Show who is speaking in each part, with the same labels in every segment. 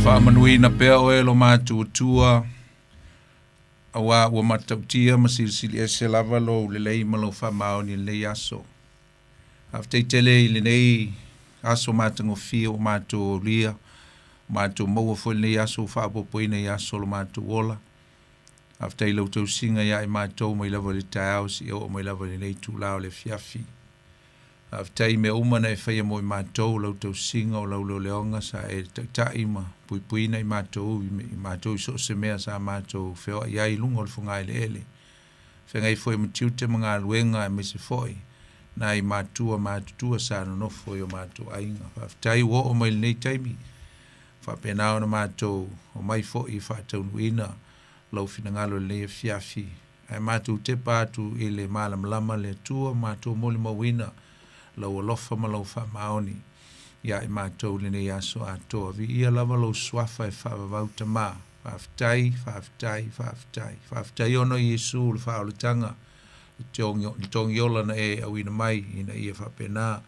Speaker 1: Whaamanuina pea oe lo mātua tua, awa ua matautia ma silisili e se lava lo lelei ma lo whamao ni lei aso. Haftai tele i lenei aso matangofia o mātua lia, mātua maua foi lei aso whaapopoina i aso lo mātua ola. Haftai lau tau singa ia i mātua mai lava le tau si o mai lava le nei tūlao le fiafi. Haftai me umana e whaia mo i mātou lau tau singa o lau leo leonga sa e tai ma puipuina i mātou i so se mea sa mātou wheo i ai lunga o le whunga ele ele. Whengai foi matiute mga luenga e mese foi na i mātua sa no foi o mātou ainga. Haftai wo o mai nei taimi whapenao na mātou o mai foi i whatau nuina lau finangalo le fiafi. Ai mātou te pātu i le malam le tua mātou moli mawina lau alofa ma lau whamaoni ia i mātou lene i aso atoa. Vi ia lava lau swafa e whaavavauta mā. Whaaftai ono i Jesu le whaolutanga. I tongi ola na e awina mai ina ia whapena.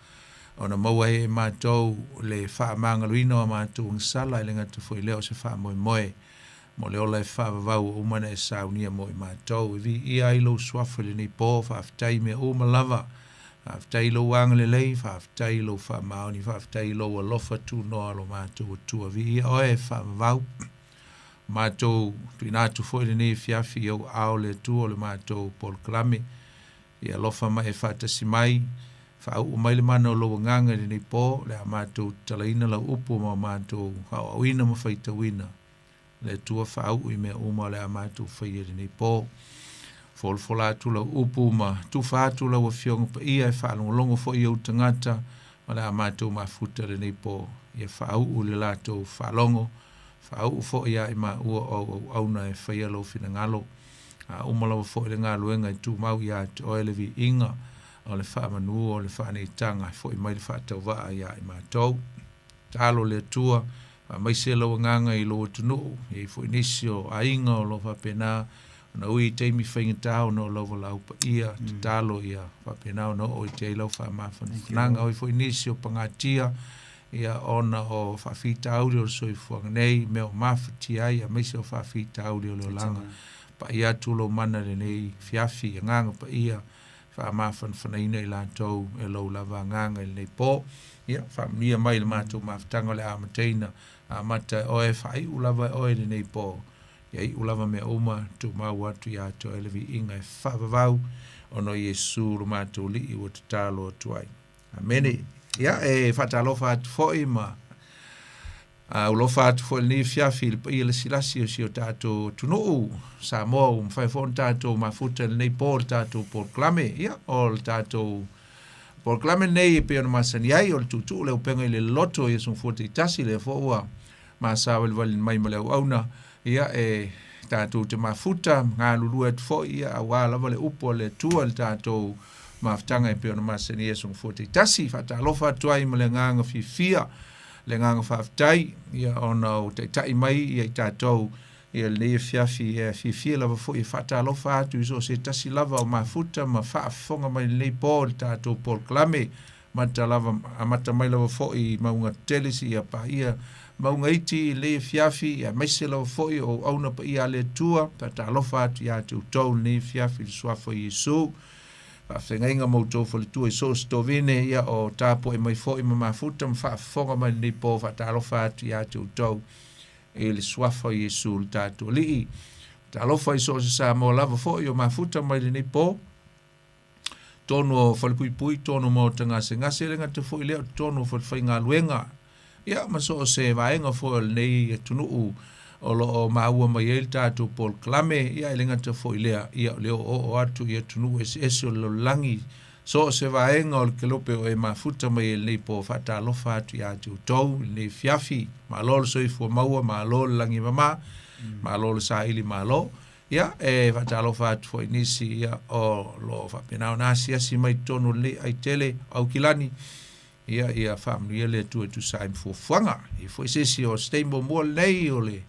Speaker 1: Ona maua e mātou le whaamangaluina o mātou ngisala i lenga te fwoi leo se whaamoe moe. Mo le ola e whaavavau umana e saunia mo i mātou. Vi ia i lau swafa lene i pō whaaftai me o malava. Whaaftai lo wanga le lei, whaaftai lo whamaoni, whaaftai lo alofa tu noa lo mātou tua. Vi ia oe whaamavau. Mātou tui nātu fwoi le nei fiafi au ao le tua le mātou Paul Klame. Ia alofa mai e whaatasi mai. Whaau mai le mana o lo nganga le nei pō. Le a mātou talaina la upo ma mātou hawawina ma whaitawina. Le tua whaau i mea uma le a mātou whaia le nei pō. Fola tula upu ma tu fatu la wa fionga pa ia e whaalongo fo i au tangata ma le a mātou ma futa le nei po ia whaau u le lato whaalongo whaau fo ia i ma ua au na e whaia lau fina ngalo umalawa fo i le ngā luenga i tu mau ia te oelevi inga o le whaamanu o le whaane i tanga fo i mai le whaatau waa ia i mātou talo le tua mai se lau nganga i lo tunu i fo i nisio a inga o lo whapena na ui teimi whaingatau no lau walau pa ia, te talo ia, whapenau no o i te lau whamawhananga o i fwoi nisi o pangatia, ia ona o whawhita auri o soi fuanga nei, meo mawhati ai, a meisi o whawhita auri o leo langa, pa ia tulo mana le nei fiafi, a nganga pa ia, whamawhanwhanaina i lantou, e lau lava nganga i nei po, ia, whamnia mai le mātou mawhatanga le amateina, a mata oe whai ulava oe le nei po, ia i ulava mea uma tu mau atu ia to elevi inga e whavavau ono Jesu lo mātou li i o te tālo tuai. Amene. Ia e whatalofa atu foi ma ulofa atu foi ni fiafi i le silasi o si o tātou tunuu Samoa mwhai tātou mafuta nei pōr tātou Paul Klame. Ia o tātou Paul Klame nei e peona masani ai o le tutu le Upega ile Loloto ia sun fuata i tasi le fōua māsawa le wali mai ma leo auna. Ia e tātou te mafuta, ngā lulua te fo ia a wālawa le upo le tua le tātou maftanga e peona masani e sung fōte tasi, whata alofa tuai ma le nganga fifia, le nganga whaftai, ia ona o te tai mai ia i tātou, ia le fiafi e fifia lava fo i whata alofa atu iso se tasi lava o mafuta ma whaafonga mai le pō le tātou Paul Klame, mata mai lava fo i maunga telesi ia pa ia, maunga iti le fiafi a maise lau foi o auna pa ia le tua pa ta alofa atu ia te utau le fiafi le suafo i Jesu pa whengainga mautou fo le tua i so stovine ia o tapo e mai foi ma mafuta ma whaafonga mai le po pa ta alofa atu ia te utau e le suafo i Jesu le tatu li ta alofa i so se sa mo lava foi o mafuta mai le po tono o whalepui tono mo tangase ngase lenga te foi leo tono o whainga luenga ia maso se vaenga fo nei tunuu o lo o maua mai el tātou Paul Klame ia elenga te fo ilea ia leo o atu ia tunuu ese o lo langi so se vaenga o le kelope o e mafuta mai el nei po whata alofa atu ia atu tau nei fiafi ma lolo soi fo maua ma lolo langi mama ma lolo sa ili ma lo ia e whata alofa atu fo inisi ia o lo whapenao nasi asi mai tono le ai tele au kilani ia family le tu saim fo fanga i fo sesi o stembo mo nei ole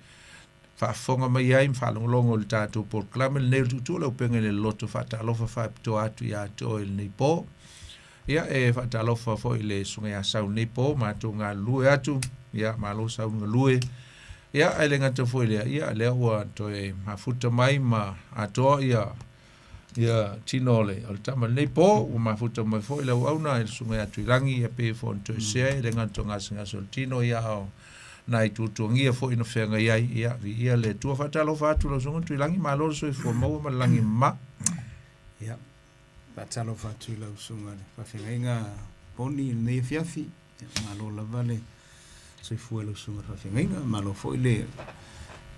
Speaker 1: fa fonga mai ai fa longo le tatu Paul Klame le tu le Upega ile Loloto fa ta lofa fa to atu ia to il nei po ia e fa ta lofa fo ile sunga ia sau nei po ma to nga lue atu ia ma lo sau nga lue ia ai le ngata foi le ia le ua to e mafuta mai ma atoa ia tinole o tama nei po o mafuta mai foi le au na sunga atu rangi e pe fo to se le ngata ngasa sol tino ia o nai tutungia foi no fenga ia vi ia le tua fatalo fatu lo sunga tu rangi ma lo so fo mo ma langi ma
Speaker 2: ia fatalo fatu lo sunga fa fenga poni nei fiafi ma lo la vale so fu lo sunga fa fenga ma lo foi le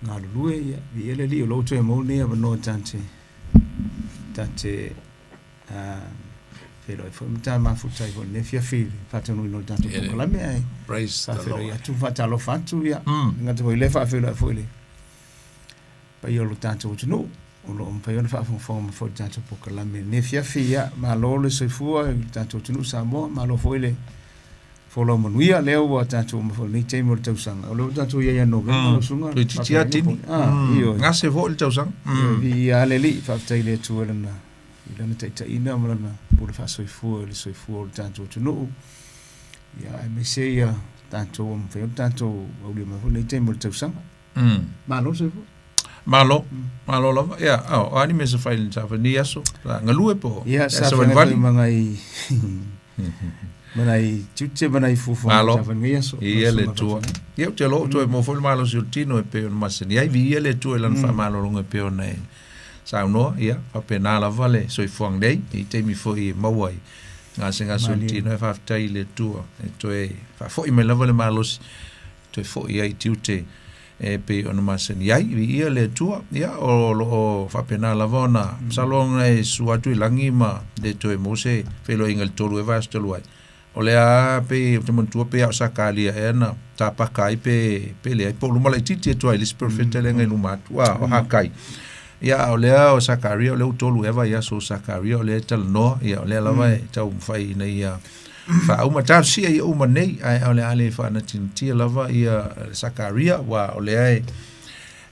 Speaker 2: na lue ia vi ele li lo to mo ne no tante pero foi muita mafuta i ne fiafi fatu no tante ko la me
Speaker 1: praise the Lord
Speaker 2: ia tu fatalo fatu ia ngata foi le fa foi le pa io lo tanto no o lo pa io fa fo tanto po la me ne fiafi ia ma lo le so fu tanto no Samoa ma lo foi le fo lo manuia le o tanto mo fo ni te mo te usanga o lo tanto ia NOV lo sunga
Speaker 1: tia tini
Speaker 2: io
Speaker 1: ngase vo le usanga
Speaker 2: vi ale li fa tele tu le na ile te ina mo na por fa so fu tanto no ia me se ia tanto mo fe tanto o le mo ni te mo te usanga ma lo so fu
Speaker 1: malo lo ia ani me se file ta ni aso ngalue po
Speaker 2: ia sa vale mangai manai tutte manai fufu
Speaker 1: malo
Speaker 2: so
Speaker 1: ia le tu ia te lo to mo fo malo sultino e pe ma se ia vi ia le tu lan fa malo longa pe nei sa no ia fa pena la vale so i fuang dei i te mi fo i mawai nga se nga sultino e fa tai le tu e to e fa fo i me la vale malo to fo ia i tutte e pe ona ma se ia vi ia le tu ia o fa pena la vona salong e su atu langi ma de to e mo se fe lo ingal tolu e vas tolu ai o le a pe te montua pe a sakalia e na ta pa kai pe le po luma le titi to ile perfect le ngai luma tua o hakai ia o le o sakaria o le tolu eva ia so sakaria o le tal no ia o le lava e tau fai na ia fa uma ta si ia uma nei o le ale fa na tinti lava ia sakaria wa o le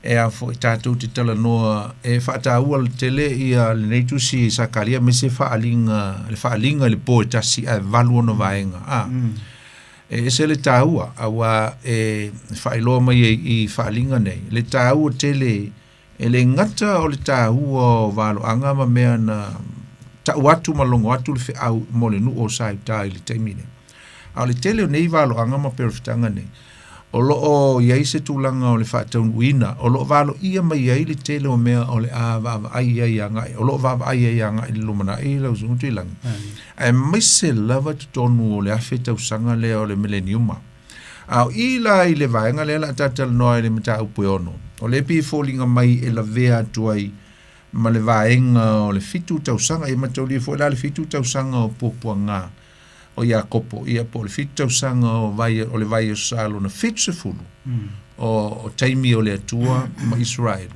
Speaker 1: e a fo tatu te tala no e fa ta ua tele ia le nei tu si sakaria me se fa alinga le po ta si a valu no vaenga e se le ta ua awa e fa ilo mai i fa alinga nei le ta ua tele e le ngata o le ta ua valo anga ma mea na ta watu malongo atu le fe au mo le nu o sai ta i le taimine a le tele nei valo anga ma perfitanga nei o lo o ia se tulanga o le fatau wina o lo valo ia mai ia le tele o mea o le va ai ia nga o lo va ai ia nga i lumana i lo zuntu lang ai mai se lava tonu o le afeta usanga le o le millennium au ila i le vaenga le la tatal no le mata upono o le pi falling mai e la vea tuai ma le vaenga o le fitu tausanga i matau li fo la le fitu tausanga o popuanga o ia kopo ia po le fitu sanga o le vai o salo na fitu fulu o taimi o le atua ma Israel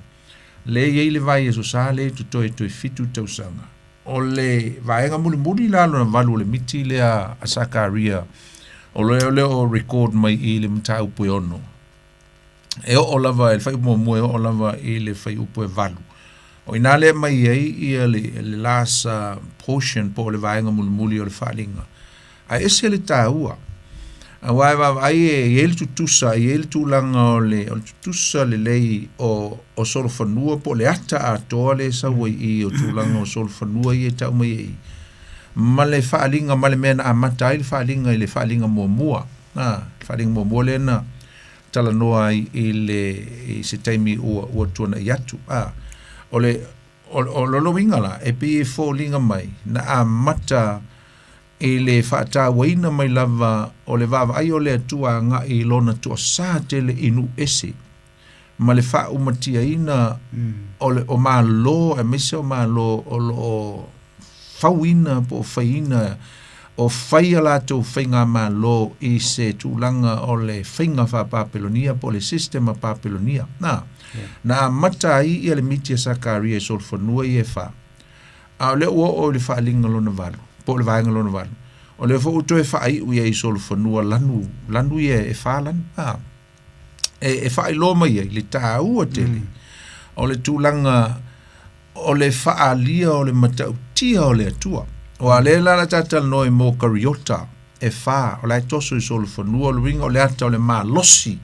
Speaker 1: le ia le vai o sale tu toi fitu tau sanga o le vaenga muli lalo na valu le miti le a Sakaria o le o record mai i le mtau puono e o lava el fai mo o lava i le fai upo e valu o inale mai ia le last portion po le vaenga muli o le falinga a ese le taua a waiva ai el tutusa el tulanga le tutusa le lei o solo fanua po le ata a tole sa i o tulanga o solo fanua i tau mai ma le falinga ma le mena a mata i falinga le falinga mua falinga mua le na tala noa i le se taimi o tuana yatu o lo wingala e pi fallinga mai na a mata e le fata waina mai lava o le vava ai o le atua nga i lona tua sa tele inu ese ma le fa umatia ina o malo e mese o malo o fawina po faina o faia la tu fainga malo i se tulanga o le fainga fa papelonia po le sistema papelonia na mata i le mitia Sakaria sol fonua i e fa a le o le fa linga lona valu po le vaenga lona valu o le fo to e fa ai u ia i sol fonua lanu e fa lan e fa i lo mai le ta u tele o le tulanga o le fa alia o le matautia o le atua o ale la tatal noi mo kariota e fa o le toso so le fonua o le winga o le ata o le malosi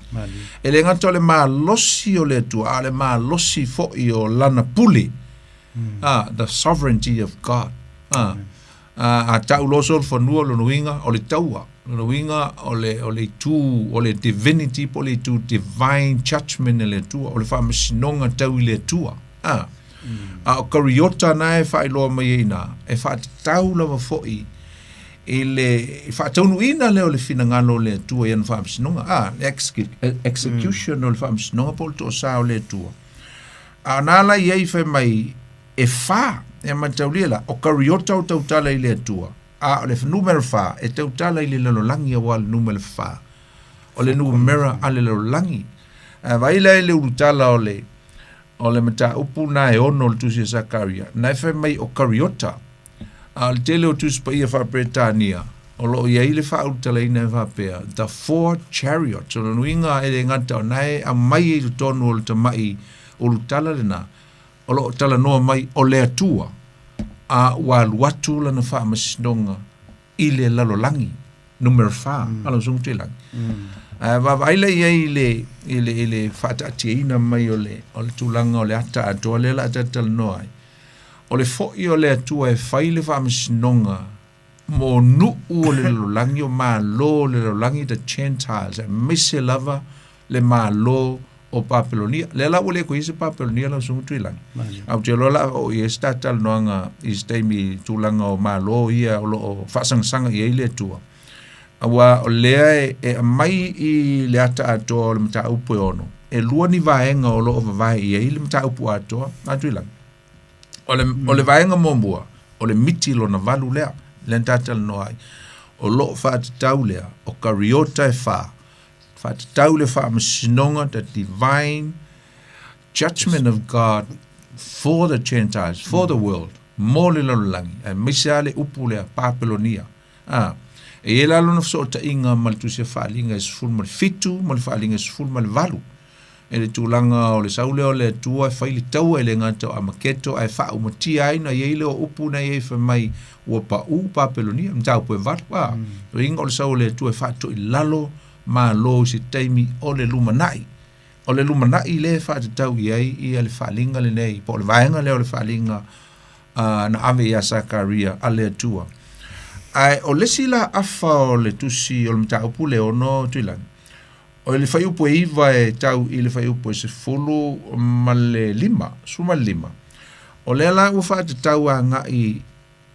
Speaker 1: e le ngata o le malosi o le tua a le malosi fo I o lana puli the sovereignty of God a tau loso le fonua o le winga o le taua o le winga o le tu o le divinity po le tu divine judgment le tua o le fa masinonga tau I le tua o kariota na e fa ilo mai ina e fa tau lava fo I ele fa tonu ina le o le fina ngalo le tua yan fa msinonga execution o le fa msinonga pol to sa o le tua anala ye fe mai e fa e mataulela o kariota o tautala I le tua o le numero fa e tautala I le lololangi o le numero fa o le numero ale lololangi vai le urutala o le mata upu na e ono le tusi Zakaria na fe mai o kariota al tele o tusi pa ia fa Britania o lo ia ile fa utala ina fa pea the four chariots o nuinga e ngata o nai a mai I tonu o le tamai o lutala lena o lo tala noa mai o le atua a waluatu lana fa masinonga I le lalolangi numero fa alo sung telang va ile ile fa tatina mai o le tulanga o le ata ato le la tatal noai o le foi o le atua e faile fa masinonga mo nu o le lalolangi o malo le lalolangi the Gentiles mise lava le malo o Papelonia le la ole ko ise Papelonia la sung telang au te lola o I statal noanga I stemi tulanga o malo ia o fa sangsanga I le tua awa o lea e mai I le ata ato le mta upo ono e lua ni vaenga o lo o vai I le mta upo ato atuilang o le vaenga mombua o le miti lo na valu lea le ntatal noai o lo fa tau lea o kariota e fa tau le fa masinonga the divine judgment of God for the Gentiles for the world mo le lalangi e misale upu lea Papelonia e la lona so ta inga mal tu se falinga is full mal fitu mal falinga is full mal valu e le tulanga o le saule o le tua fai le tau e le ngata a maketo ai fa o mati ai na ye le o upu na ye fa mai o pa u Papelonia mta po vat pa ringa o le saule tu fa to lalo ma lo si taimi o le lumanai le fa tau ye I le falinga le nei po le vaenga le o le falinga na ave ya Zakaria ale tua ai o le sila afa o le tusi o le mta upu le ono tuilang o le fai upo iva e tau I le fai upo se fulu male lima suma lima o le la ufa te tau a ngai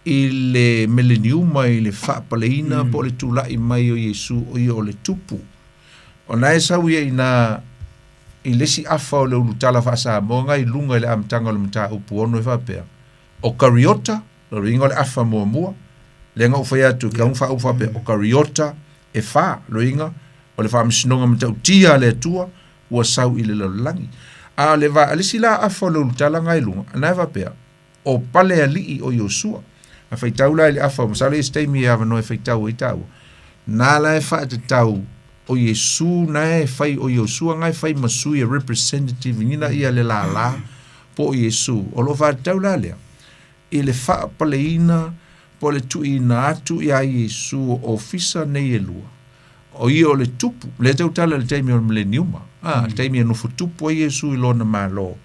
Speaker 1: I le millenniuma I le whaapaleina po le tūlai mai o Yesu o I o le tupu o na e sau ia ina I lesi afa o le ulutala whaasa mo ngai lunga I le amtanga o le mta upu ono e whapea o kariota lo ringa o le afa mua mua lenga o fai atu ka unfa ufa pe o kariota e fa loinga o le fa msinonga mtau tia le tua ua sau I le lalangi a le va alisila a folo tala ngai lunga na va pe o pale ali o Yosua a fai taula le afa masale stay mi ava no fai tau I tau na la fa te tau o Yesu na e fai o Yosua ngai fai masui a representative nina ia le la po Yesu o lo va taula le I le fa paleina po le tui na atu ia Yesu ofisa nei e lua. O ia o le tupu, le tau tala le taimi o le millenniuma. Taimi e nufu tupu a Yesu I lona malo.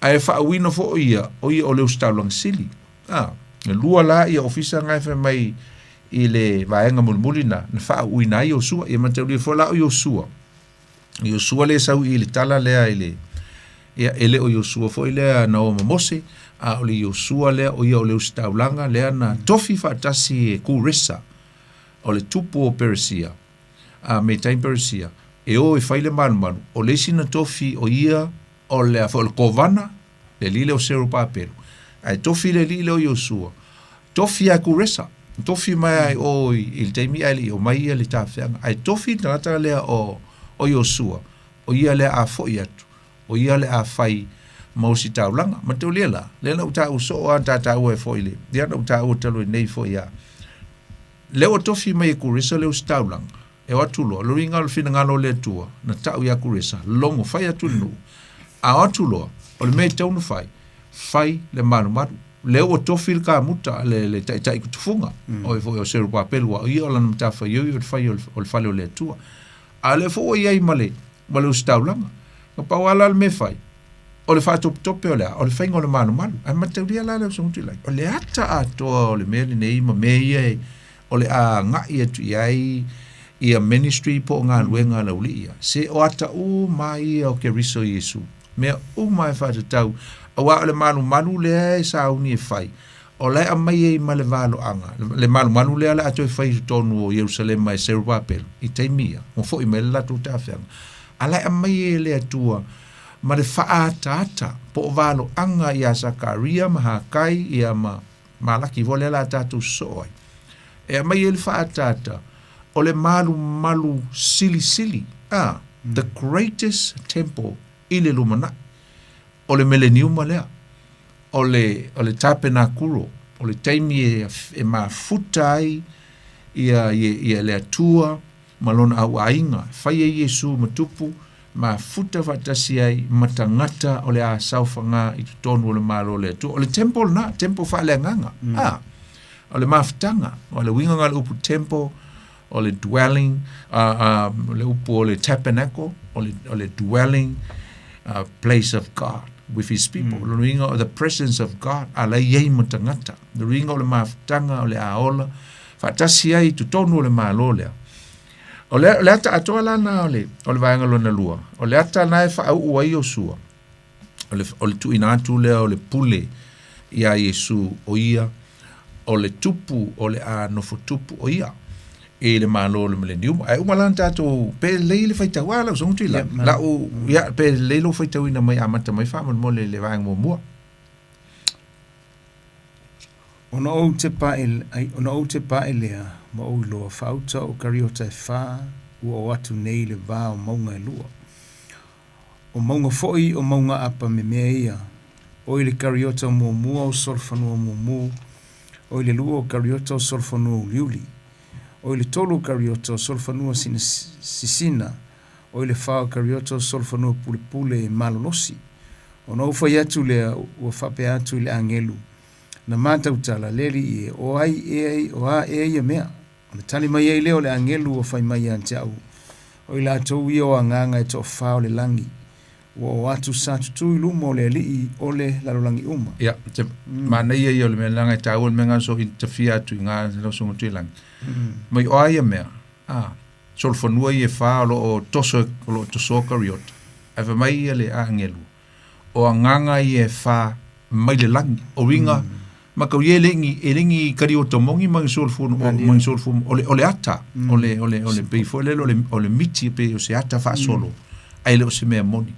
Speaker 1: A e wha awina fo o ia o le ustaulang sili. E lua la ia ofisa ngai fe mai I le vaenga mulmuli na wha awina I Yosua, ia matau li fo la o Yosua. Yosua le sau I le tala lea I le ia ele o Yosua fo I lea na o mamose, a o le Yosua lea o ia o le ustaulanga lea na tofi fatasi e kuresa o le tupu o Persia me taim Persia e o e faile manu o le sina tofi o ia o le afo le kovana le lile o seru papelu ai tofi le lile o Yosua tofi a kuresa tofi mai o il taimi ali o mai le tafanga ai tofi tata lea o Yosua o ia le a fo iatu o ia le a fai mausi taulanga matulela le na uta uso anta tau e foile dia na uta utalo nei fo ia le o tofi mai kurisa le ustaulang e watulo lo ringa lo fina ngalo le tua na tau ya kurisa longo fai atu nu a watulo o le me tau no fai le manu manu le o tofil ka muta le tai kutufunga o fo o seru pa pelua o ia lan mata fa yo o fai o fale o le tua ale fo ia i male ustaulanga ka pawala me fai o le fa top o le fai ngol manu ai mata dia la le sonti lai o le ata ato o le mele nei ma me ia o le a nga ia tu ia ministry po nga luenga la ulia se o ata o mai o ke riso Yesu me o mai fa tau o le manu le sa uni fai o le amai e male valo anga le manu le ala ato fai tonu o Jerusalem mai se papel i taimia o fo i mela tu tafia ala amai le atua ma le faata po valo anga ia Zakaria ma kai ia malaki vole la tatu soi e amai le faata o le malu sili the greatest temple i le lumana o le millennium lea o le tapenakuro o le taimi e mafuta ai ia le atua malona au ainga fai e Yesu matupu mafuta fatasi ai matangata o le a saufanga i tutonu o le malo le atua o le temple fa le nganga o le mafutanga o le winga ngale upu temple o le dwelling le upu o le tabernacle o le dwelling place of God with his people. The ring of the presence of God. Ala yei matangata. The ring of the mafutanga o le aola. Fatasi ai tutonu o le malolea. O le ata atoa lana o le vaenga lona lua. O le ata nae fa au uai o sua. O le tu inatu lea o le pule ia Yesu o ia. O le tupu o le a nofo tupu o ia. E le malo le millennium ai umalan tato pe le faita wala so ntu la o ya pe le lo faita ina mai amata mai fa mo le vang mo
Speaker 2: ona o te pa ele mo o lo fauta o kariota fa o atu nei le va o maunga lua o maunga foi o maunga apa me meia o ile kariota mo o solfano mo o ile lua o kariota o solfano liuli o ile tolu kariota solfanua sisina o ile fa kariota solfanua pule e malolosi o no fa yatu le o fa pe atu le angelu na mata utala leri o ai e mea o tali mai e leo le angelu o fa mai antau o ile atu io anganga e to fa o le langi o atu sa tu ilumo le li o le lalolangi uma
Speaker 1: ya mana ia le melanga tau menga so interfere tu nga lo so ntilang mai o ai mea solfonua ia fa o toso kariota ave mai le angelu o anganga ia fa mai le langi o ringa maka ye lengi kariota mongi mang solfon o le ata o le pe fo o le miti pe o se ata fa solo ai le se me moni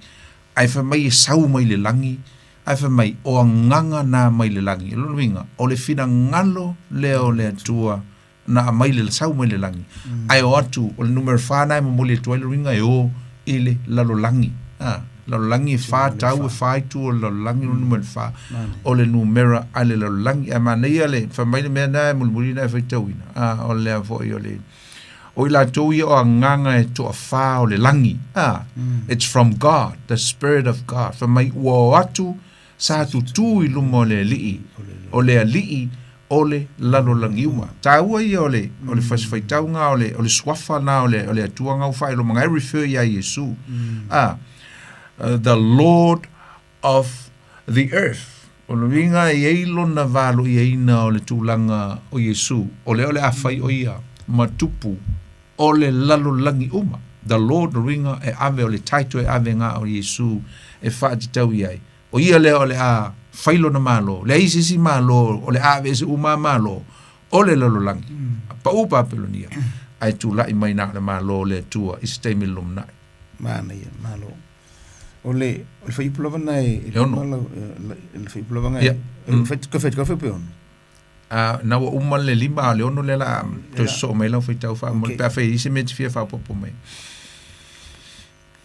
Speaker 1: ai fa mai sau mai le langi ai fa mai o nganga na mai le langi lo winga o le fina ngalo le o le tua na mai le sau mai le langi ai o atu o le numero fa na mo le tua le winga o ile lalo langi lalo langi fa tau fa tu o lalo langi o numero fa o le numero ale lalo langi ama nei ale fa mai le mena mo na fa tauina o le fo o le o ila tui o nganga e to fa o le langi it's from God, the Spirit of God fa mai o atu sa tu i lumo le li o le li o le lalo langi uma taua i o le fasfai taunga o le swafa na o le atuanga o fai lo mga refer ya Yesu the Lord of the earth o lo vinga i eilo na valo i eina o le tūlanga o Yesu o le afai o ia matupu o le lalo langi uma the Lord ringa e ave o le taito e ave nga o Yesu e whaati tau iai o ia le o le a failo na malo le isisi malo o le ave se uma malo o le lalo langi pa upa pelonia ai tu lai mai na le malo le tua istemi lumna
Speaker 2: mana ia malo o le fai pulova nai le fai pulova ngai fai ka fai peon
Speaker 1: na wa uma le lima le ono le la to so mai la fai tau fa mo pe fai isi me fia fa popo mai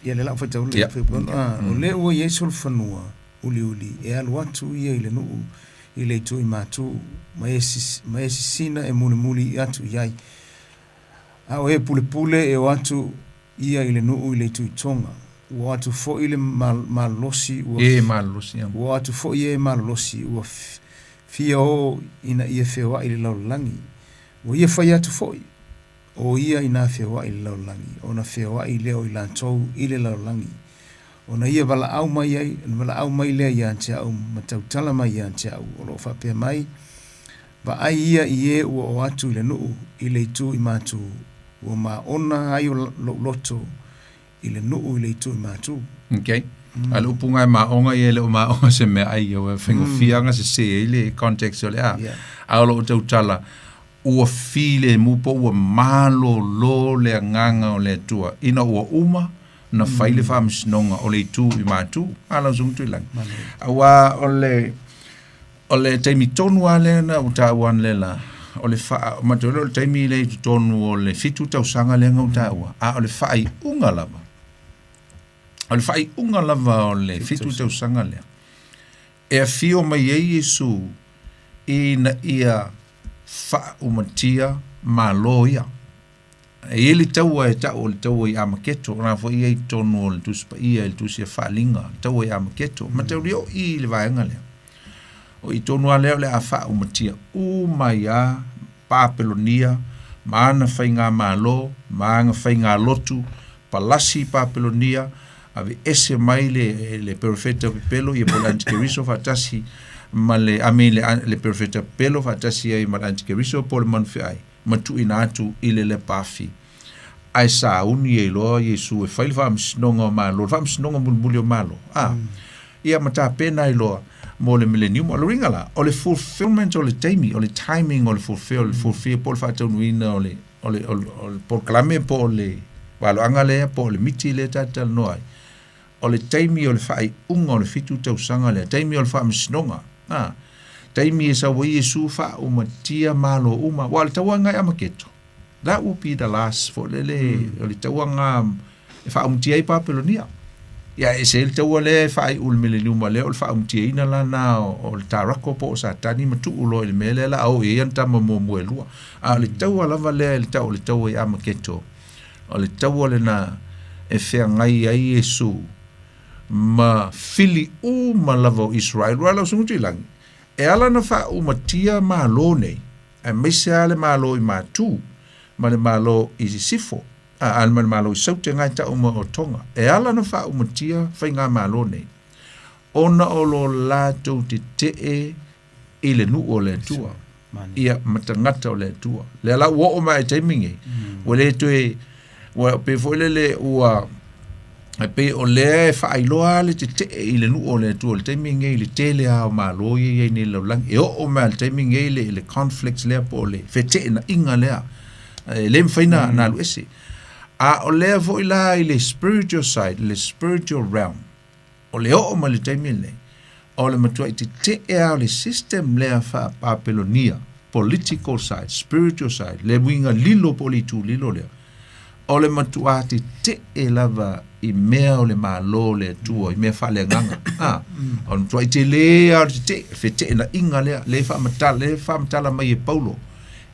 Speaker 2: ia le la fai tau le fai peon o le o Yesu fanua uli e alu atu ia ile no ile tu i matu mai sina e muli atu iai au e pule e atu ia ile no ile tu tonga o atu fo ile malosi o atu fo ia malosi o fia o ina ia fewa i le laulangi o ia fai atu foi o ia ina fewa i le laulangi o na fewa i leo i lantou i le laulangi o na ia wala au mai ai wala au mai lea ia ante au matautala mai ia ante au o lo whapea mai wa ai ia i e ua o atu i le nuu i le itu i mātu ua ma ona ai o loto i le nuu i le itu i mātu.
Speaker 1: Okay. Ala upunga e maonga i ele o maonga se mea ai o whengo fianga se i le context o le a. Aolo o tau tala ua file mupo ua malo lo le nganga o le tua. Ina ua uma na whaile whaamisnonga o le tu i mātu. Ala zungtu i lang. Awa o le taimi tonu a le na uta wan le la. O le wha, matolo le taimi le tonu o le fitu tau sanga le ngauta ua. A o le whai unga lava. O le whai unga lava o le fitu tau sanga lea. E a fio mai e Yesu i na ia wha umatia ma lo ia. E ele taua e tau o le taua i amaketo. Rā fo ia i tonu o le tuspa ia i le tusi a whalinga. Taua i amaketo. Ma tau leo i le vaenga lea. O i tonu a leo le a wha umatia. Umai a Papelonia. Maana whainga ma lo. Maanga whainga lotu. Palasi Papelonia. Ave ese mai le perfeta pelo i po l'antikeriso fatasi ma le perfeta pelo fatasi ai ma l'antikeriso po le manfi ai matu inatu ile le pafi ai sa uni e lo Yesu e fai whaamisnonga malo whaamisnonga mulmulio malo ia mata pena i lo mo le millennium o le ringala o le fulfillment o le taimi o le timing o le fulfill po le fataunuina o le po klame po le walo angale po le miti le tatal noai o le taimi o le whai unga o le fitu tau sanga le taimi o le wha misnonga taimi e sa wa Yesu wha umatia malo uma wa le tauanga i amaketo that will be the last for le o le tauanga e wha umatia i Papelonia ia e se le taua le whai ul millennium le o le wha umatia ina lana o le tarako po o satani matu ulo i le mele la au e antama mo muelua le taua lava le taua i amaketo o le taua le na e whea ngai ai Yesu ma fili ma lava o Israel wala sungu tilangi e ala na wha umatia malo nei e meise ale malo i mātu ma le malo i sifo al ma le malo i saute ngai ta uma o tonga e ala na wha umatia whainga malo nei ona o lo lato te i le nu o le tua ia matangata o le tua le ala ua o mai taimingi wale tue pe foile le ua pe o le whaailoa le te i le nu o le tua le taimingi i le tele a o malo i ni lo lang e o mai le taimingi le conflicts lea po le fete na inga lea le mwhaina na lu ese a o lea vo ila i le spiritual side le spiritual realm o le o ma le taimingi o le matua i te a le system lea wha Papelonia political side spiritual side le winga lilo politu lilo lea o le matua te lava i mea o le malo le tua i mea wha le nganga o le matua i te lea o te fete na inga lea le wha matala mai e Paulo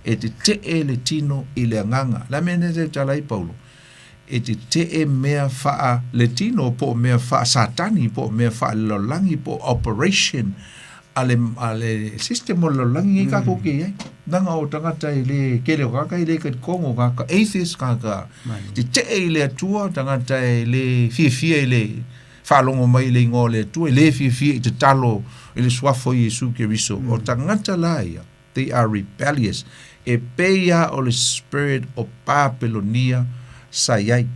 Speaker 1: e te le tino i le nganga la mene te tala i Paulo e te mea wha le tino po mea wha satani po mea wha lolangi po operation ale system o lolangi i ka koke iai nanga o tangata i le kele o kaka i le kongo kaka atheist kaka te i le atua tangata i le fia i le whalongo mai le ingo le atua i le fia i te talo i le swafo i Yesu Keriso o tangata laia they are rebellious e peia o le spirit o Papelonia sayai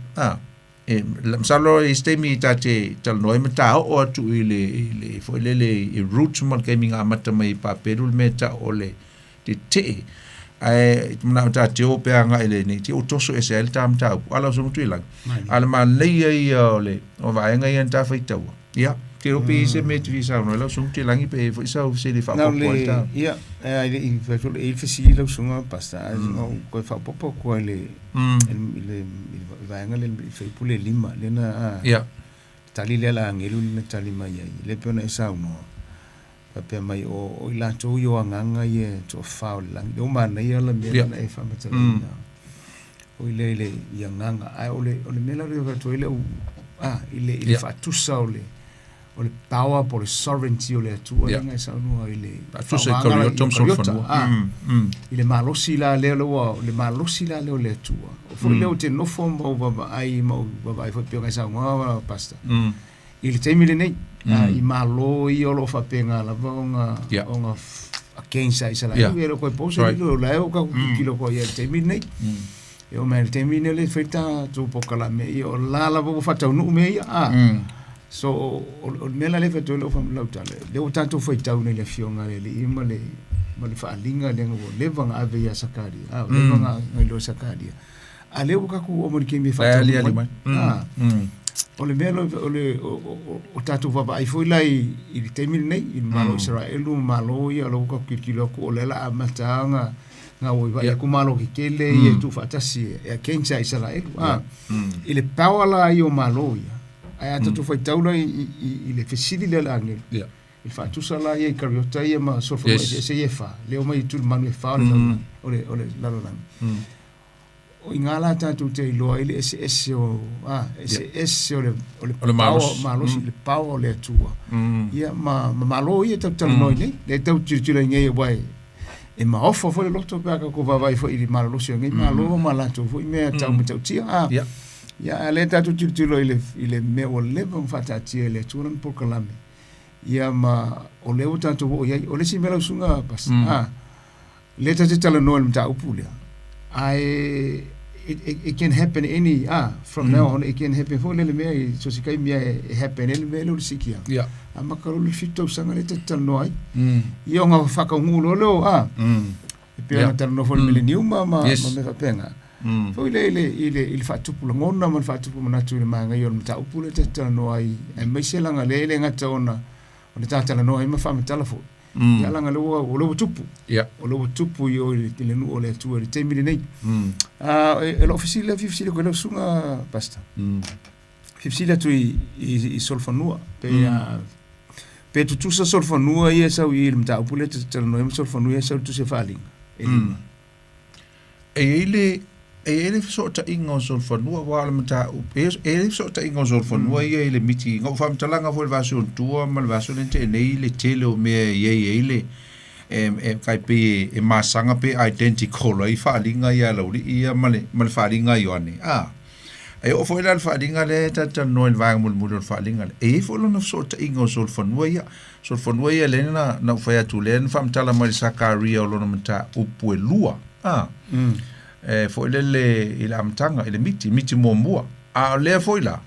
Speaker 1: e msalo i stemi tate tal noi mata o atu i le foi le roots mal gaming amata mai Papelo meta o le te ai mna tate o pe anga ile ni ti o toso esel tam ta ala so mutu ilang ala ma le o le o va nga yenta faita ya ke o pe se met visa no la so mutu ilang i pe foi sa se le fa po porta
Speaker 2: ya ai i fa il fesi lo sunga pasta no ko fa popo ko le va nga le fai pule lima le na
Speaker 1: ya
Speaker 2: tali le la ngelu le tali mai le pona sa no pe mai o la to yo nganga ye to fa lang do man ye la me na e fa mata o le nganga ai o le mela le to ile ile fa tu sa o le o le power po le sovereignty o le atua
Speaker 1: Yeah.
Speaker 2: inga saunua i le
Speaker 1: tu se kori tom sol fanu
Speaker 2: i le malosi la le le malosi la le o le atua o fo le o te nofo mo baba ai mo baba ai fo pio ngai saunga pasta i le taimi le nei i malo i o lo fa penga la vonga onga a kensa isa la i lo ko poso i lo la o ka kilo ko ia taimi nei e o mai le taimi nei le feta tu pokala me i o la vo fa tau nu me so o mela le fetu lo fam lautale le o tanto foi tau nei le fionga le ima le ma le faalinga le ngo le vanga ave ya sakari le vanga ngelo sakari a le o ka ku o mo ke mi fa o le melo o tanto va ai foi lai i temi nei i malo Israel malo ia lo ka kilo ko le la matanga nga o va ku malo ki kele e tu fatasi e kencha Israel i le power la io malo ia ai ata tu foi taula i le fesili le lange il fa tu sala ia kariota ia ma so fo se fa le o mai tu manu fa o le la la o ingala ta tu te lo ile ese o le malo le power le tua ia ma malo ia ta no le tau tira ngai vai e ma ofo fo le loto pa ko va vai fo i malo sio ngai malo ma la tu fo me tau me tau tia ia le tatu tilo ile me o le von fatati le tunan por kalame ia ma o le tatu o ia o le simela sunga pas le tatu tala no le ta upulia it can happen from now on it can happen for le me so si kai me happen le me lo sikia ama karo le fito sanga le tatu no ai ia nga faka ngulo lo pe na tala no for millennium ma me fa penga foi il fa tupu ngona man fa tupu na tu le manga yo mta upule te no ai e mai selanga le ngata ona o le tata no ai ma fa mta fo ya langa lo tupu o lo tupu yo le nu o le tu le temi nei l'officile fifsile ko lo sunga pasta fifsile tu i solfanua pe tu sa solfanua ia sa i mta upule te no i solfanua sa tu se faling
Speaker 1: ele so ta ingo sol fanua wala mata ele so ta ingo sol fanua ele miti ngo fam talanga fo vaso tua mal vaso lente nei le tele o me ele kai pe masanga pe identical ai fa linga ya lo ia mal fa linga yo ani e o fo ele fa linga le ta no vang mul fa linga e fo lo no so ta ingo sol fanua ia le na fa tu len fam tala mal sakaria lo no mata upuelua fo ile amtanga ile miti mombua le fo ila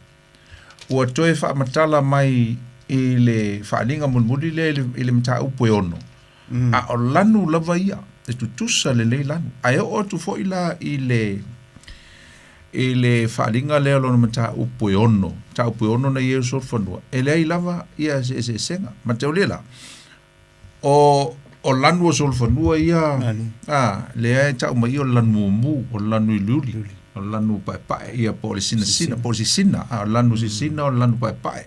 Speaker 1: o toe fa matala mai ile fa linga mulmuli ile mta upoyono o lanu lava ia e tutusa le lanu ai o tu fo ila ile fa linga le lo mta upoyono na yeso fonua ele lava ia se senga mateulela o lanu o solfanua ia le ai tau mai o lanu mu o lanu luli o lanu pai ia polisina o lanu sina o lanu pai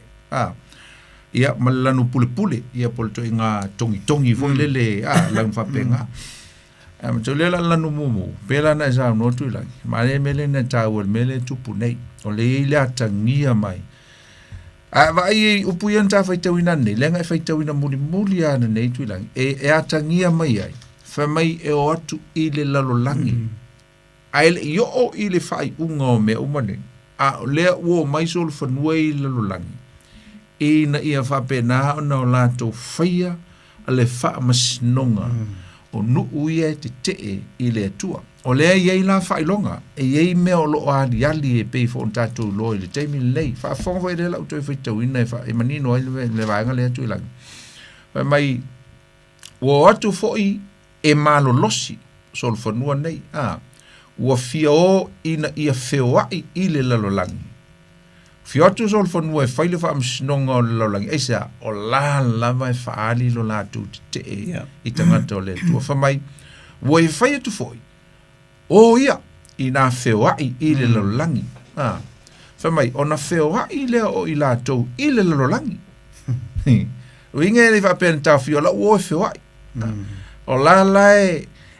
Speaker 1: ia ma lanu pule ia pol to inga tongi fo lele lanu fapenga ma to le lanu mu pela na sa no tu la ma le mele na tau mele tupu nei o le atangia mai vai upuia ta fai tawina nei lenga fai tawina muli ana nei tu lang e atangia mai ai fa mai e o atu ile lalolangi ai yo o ile fai unga me umane le wo mai sol fanua ile lalolangi e na ia fa pena na la to faia ale fa masnonga o nu uia te ile tua o le ye la fa ilonga e ye me o lo ali e pe fo tatu lo le temi lei fa fo vai de la to fa tawina fa e manino le va le tu la mai wo atu fo e malo losi sol fo no nei wo fio ina ia feoi ile la lolangi fio atu sol fo no e fa le fa msnonga lo langi esa o la vai fa ali lo la tu te i tanga to le tu fa mai wo e fa tu foi ia ina feoi ile lololangi fa mai ona feoi le o ila to ile lololangi winge le fa penta fiola o feoi o la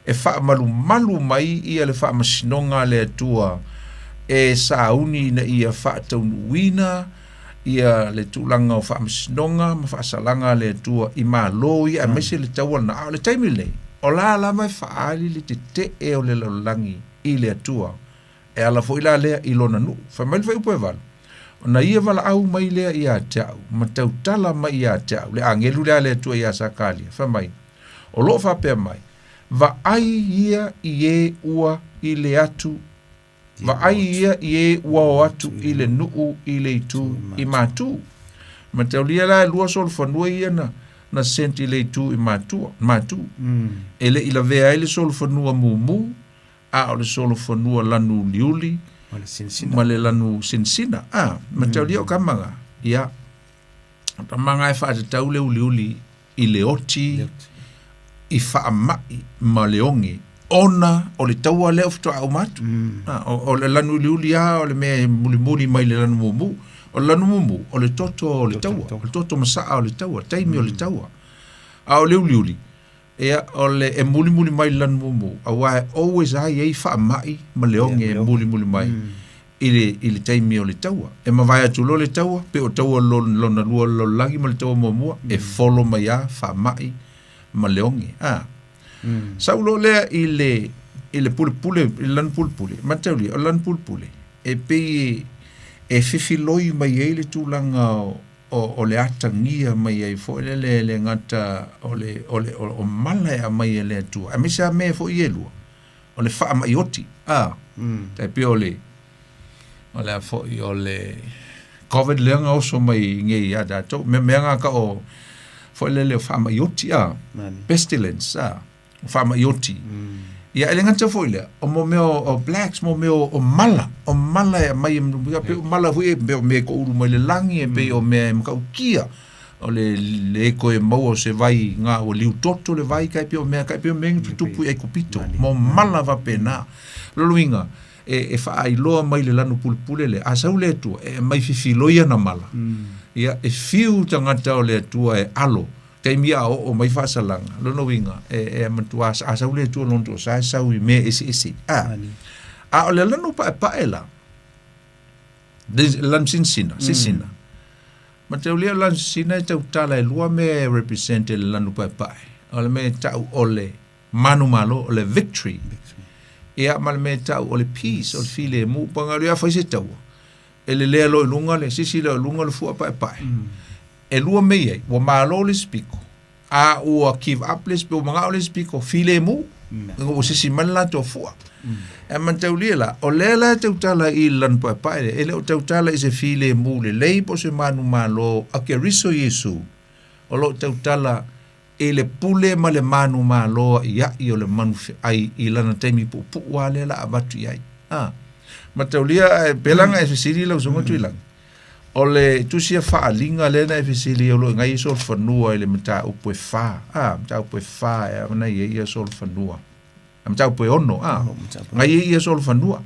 Speaker 1: e fa malu mai ia le fa masnonga le tua e sauni na ia fa to wina ia le tūlanga o whaamashinonga, ma whaasalanga le tua i mālo ia mese le taua na le taimi le. O la mai whaali le te o le laulangi i le atua. E ala fo ila lea i lona nu. Whamaili whai upoe walu. O na ia wala au mai lea i a teau. Ma tau tala mai i a teau. Le angelu lea le atua i a sakalia. Whamai. O lo whapea mai. Va ai ia i e ua i le atu. Va ai ia i e ua o atu i le nuu i le itu i mātu. Ma tau lia la lua sol whanua ia na senti le itu i mātu. Ele ila vea ele sol whanua mumu. A o le solo whanua lanu liuli. Ma le lanu sinsina. Ma tau lia o kamanga. Ia. Tamanga e wha te tau le uliuli i le oti. I wha mai ma leongi. Ona o le taua leo fitoa au matu. O le lanu liuli a, o le mea muli mai le lanu mumu. O le lanu mumu, o le toto o le taua. O le toto masaa o le taua, taimi o le taua. A o le uliuli. Ea o le e muli mai le lanu mumu. A wae always ai ei wha mai ma leongi e muli mai. I le taimi o le taua. E ma vai atu lo le taua, pe o taua lo na lua lo lagi ma le taua muamua. E follow mai a wha mai ma leongi. Saulo lea i le pule, i lan pule. Matauli, o lan pule. E pe e whiwhiloi mai e le tūlanga o le atangia mai e fo le ngata o malaya mai e le atua. A misa me fo i elua. O le wha mai oti. Tai pe o le fo i o le COVID leanga oso mai nge i adato. Me meanga ka o fo le wha mai oti pestilence whama ioti. Ia ele ngata foile, o mo meo o blacks, mo meo o mala e mai pe mala hui pe o me ko uru mai le langi e pe o me mkau kia. O le eko e mau se vai ngā o liu toto le vai kai pe o me tupu e kupito. Mo mala va pena. Loluinga, e wha ailoa mai le lanu pulpule le, asau le atua, e mai fifiloia na mala. Ia e fiu tangata o le atua e alo. Taimia o mai whaasalanga. Lono winga. E matua asau le tua lonto. Sa asau I me esi. O le lano pae la. Lan sinsina. Sisina. Ma tau lea lan sinsina e tau tala e lua me represente le lano pae. O le me tau o le manu malo, o le victory. Ia ma le me tau o le peace, o le file mu. Panga lea whaise tau. E le lea lo ilunga le sisi le ilunga le fua pae. E lua mei wa malo le spiko a ua give up le spiko manga le spiko file mu o sisi mala to fua e man tau lia o lela tau tala I lan pae ele o tau tala I se file mu le leipo se manu malo a ke riso Yesu o lo tau tala ele pule ma le manu malo ia I o le manu ai I lana taimi pu wa le la abatu ai ma tau lia belanga e sisi la usongo tuilang o le tusia whaalinga lena e fisili o lo ngai sol whanua ele mta upoe wha. Mta upoe wha e amana ia sol whanua. Mta upoe ono. Ngai ia sol whanua.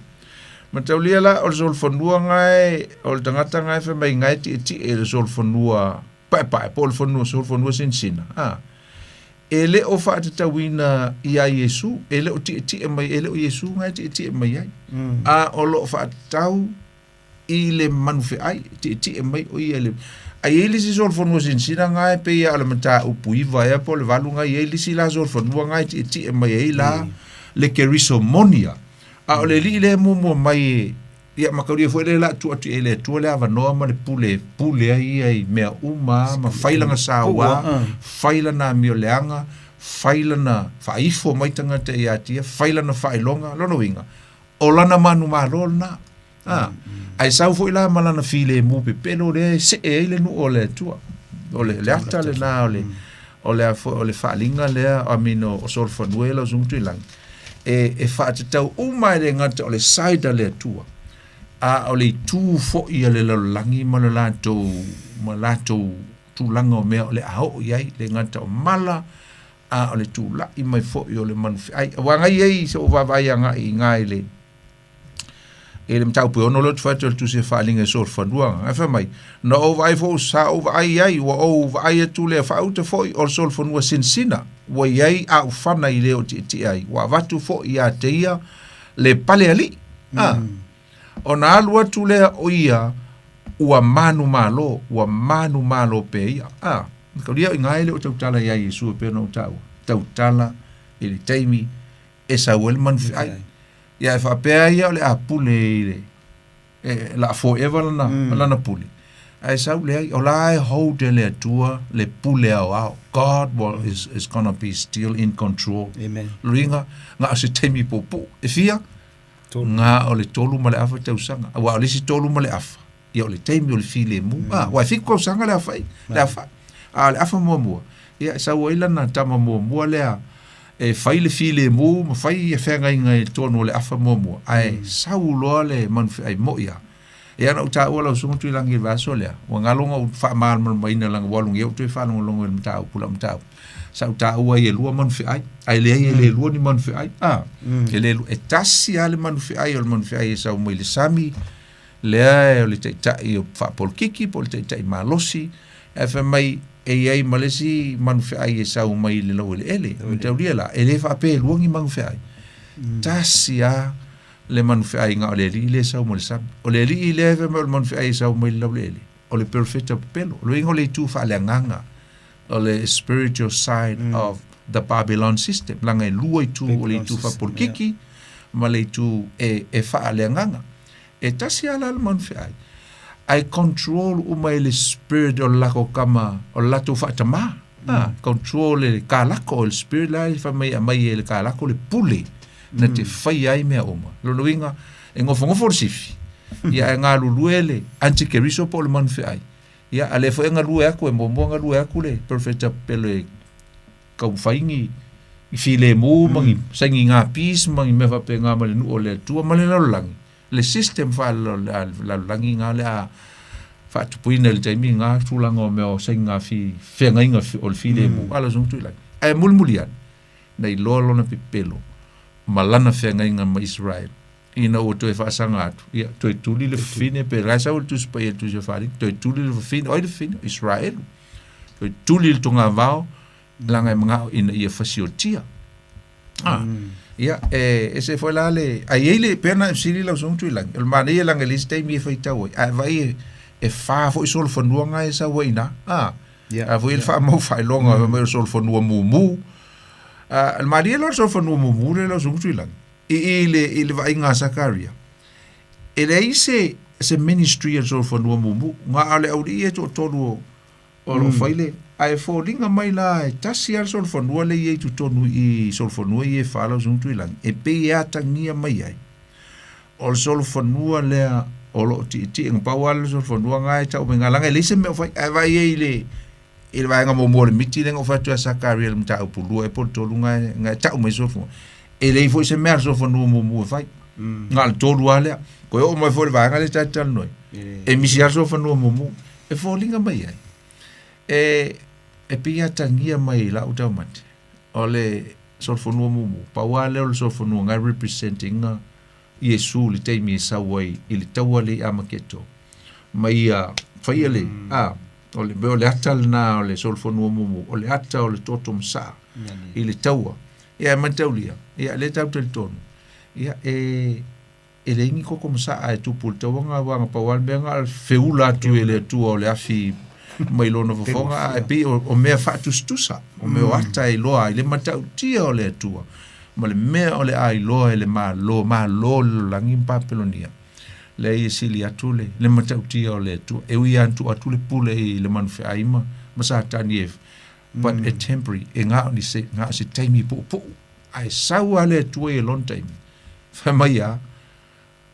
Speaker 1: Mta ulia la o le sol whanua ngai, o le tangata ngai whamai ngai ti e le sol whanua, pae, po le whanua, sol whanua sinsina. Ele o wha te tawina ia Yesu, ele o ti e mai, ele o Yesu ngai ti e mai ai. O lo wha tau, I le manufe ai ti e mai o ia le ai ele si sol fonua sinsina ngai pe ia le mata upuiva ia po le valu ngai ele si la sol fonua ngai ti e mai ai la le kerisomonia o le li le mo mai ia makauri foi le la tu ele tu le ava no ma le pule ai mea uma ma failanga sawa failana mioleanga failana faifo mai tanga te ia tia failana failonga lono winga o lana manu malona ai sau foi la malana file mu pe pelo le se ele no ole tua ole le ata le na ole falinga le amino o sol fanuela zuntu lang e fa tau uma le ngata ole saida le tua ole tu fo ia le langi malato tu langa o me ole ao ia le ngata o mala ole tu la I mai fo ia le manfi ai wanga ia so va vai nga I ngai le ele mtau pe ono lo tfato tu se falinga so fanua afa mai no vai fo sa o vai ai o vai tu le fa out fo o sol fanua sinsina wa ai a fana I le o ti ai wa vatu fo ia teia le pale ali ona alua tu le o ia ua manu malo pe ia. Ka lia inga ele o tautala ia Yesu pe no tautala ili taimi e sa wel man ai. Ia e whapea ia le a pule ile. La forever lana pule. Ai sau le ai o la e hold le atua le pule au. God is gonna be still in control.
Speaker 2: Amen.
Speaker 1: Ringa nga se taimi popo. E fia nga o le tolu ma le afa tausanga. Wa o le si tolu ma le afa. Ia o le taimi o le file mu. Wa fiko sanga le afa. Le afa. Le afa mua. Ia sau ila na tama mua lea. E fai le file mu, ma fai e whenga inga e tono le afa mua. Ai sau loa le manfi ai mo ia. Ia na uta ua lau sunga tui langi vaso lea. Wa ngalonga u wha maal maina langa walungi. Ia utui whanonga longa il mtau, pula mtau. Sa uta ua i e lua manfi ai. Ai lea i le lua ni manfi ai. E le lua. E tasi a le manfi ai o le manfi ai e sau mo i le sami. Lea e o le teitai o whapol kiki, po le teitai malosi. E wha mai e iai malesi manfi ai e sau mai le lau ele. Tau lia la. E le whape luangi manfi ai. Tasi a le manfi ai nga o le li le sau mo le sami. O le li le e me o le manfi ai sau mai le lau le ele. O le perfecta pelo. Lo ingo le tu wha le nganga. O le spiritual side of the Babylon system. Langa e lua i tu o le tu whapol kiki. Ma le tu e wha le nganga. E tasi ala le manfi ai. Ai control umai le spirit o lako kama o lato whaatama. Control le kālako o le spirit la i whamai a mai e le kālako le pule na te whai ai mea oma. Lolo inga e ngofo sifi. Ia e ngā luluele anti-keriso po le manwhi ai. Ia a le fo e ngā lue aku e mombo ngā lue aku le perfecta pele kau whaingi i file mo mangi saingi ngā pīs mangi me whape ngā male nu o le tua male lalangi. Le system fa lalangi ngā le a whaatupuina le taimi ngā tūlanga o meo saingi ngā whenga inga o le file mo ala zung tui langi. Ai mulmulian nei lolo na pipelo malana whenga inga ma Israel. Ina o toi whaasanga atu. Ia, toi tuli le whine, pe raisa o le tuspa ia tu se wharing, toi tuli le whine, oi le whine, Israel. Toi tuli le tunga vao, langa e mga ina ia whasiotia. Ia, e se foi la le, a iele pena siri lau song tui lang, el mana ia langa lisi teimi e whaitau oi, a vai e wha fo i solo whanua ngai sa waina, a voi il wha mau whailonga, a mai solo whanua mumu, el mana ia lau solo whanua mumu le lau song tui lang. Ile vai ngā Sakaria. E lei se ministry so for no mumu. Ngā ale au ia to tonu o lo faile. Ai fo linga mai la tasi ar so for no le ia to tonu I so for no ia fala junto ilang. E pe ia tangia mai ai. O so for no le o lo ti ng pawal so for no ngai ta o ngalanga le se me fai ai vai ile vai nga mo le miti le ngo fa to Sakaria le mta o pulu e por tolu ngai ta o me so fo. E lei foi se merso fo no mo fai ngal tolu ale ko o mo foi vai ngale tatal noi e mi si arso fo no mo e fo linga mai ai e pia tangia mai la utamate ole so fo no mo pa wale o so fo no ngai representing Yesu le te mi sa wai il tawale amaketo mai fai ele ole be ole atal na ole so fo no mo ole ata ole totom sa il tawa ia mantaulia ia le tau tel tonu ia e le ngi ko sa a tu pul to wanga pa wal benga feula tu ele tu o le afi mai lo no fonga e pi o me fa tu stusa o me ata I loa le matau tia o le tu ma le me o le ai loa le ma lo la ngi papelonia le I sili atule le matau tia o le tu e wi antu atule pule I le manfe aima ma sa tani but a temporary e ngā ni se taimi po ai sau ale tu e long time fa mai a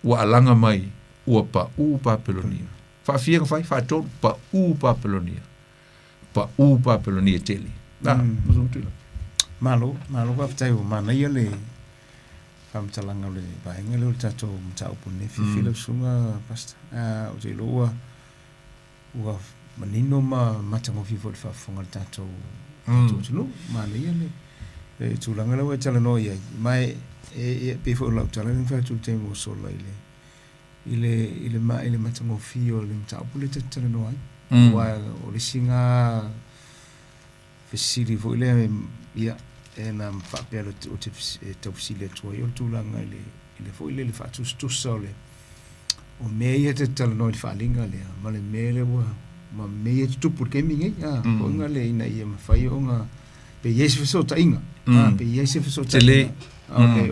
Speaker 1: wa alanga mai ua pa u papelonia fa fianga fai fa to pa u papelonia tele
Speaker 2: malo ka tai o mana ia le fam talanga le ba ngelo tato mtau pune filo sunga pasta o te loa ua manino matango fifo fa fonga tato no mana ia le e tulanga le tala no ia mai e before la tala ni fa tu te mo so la ile matango fio le mtau pule tala no ai wa o le singa fesiri fo ile ia e na fa pelo o te tofsile to yo tulanga ile fo ile le fa tu so le o mea te tala no i whalinga lea, ma le mea le wa, ma mea te tupu ke mingi, ko inga le ina ia mawhai o ngā, pe iesi whaso ta inga, pe iesi whaso ta inga,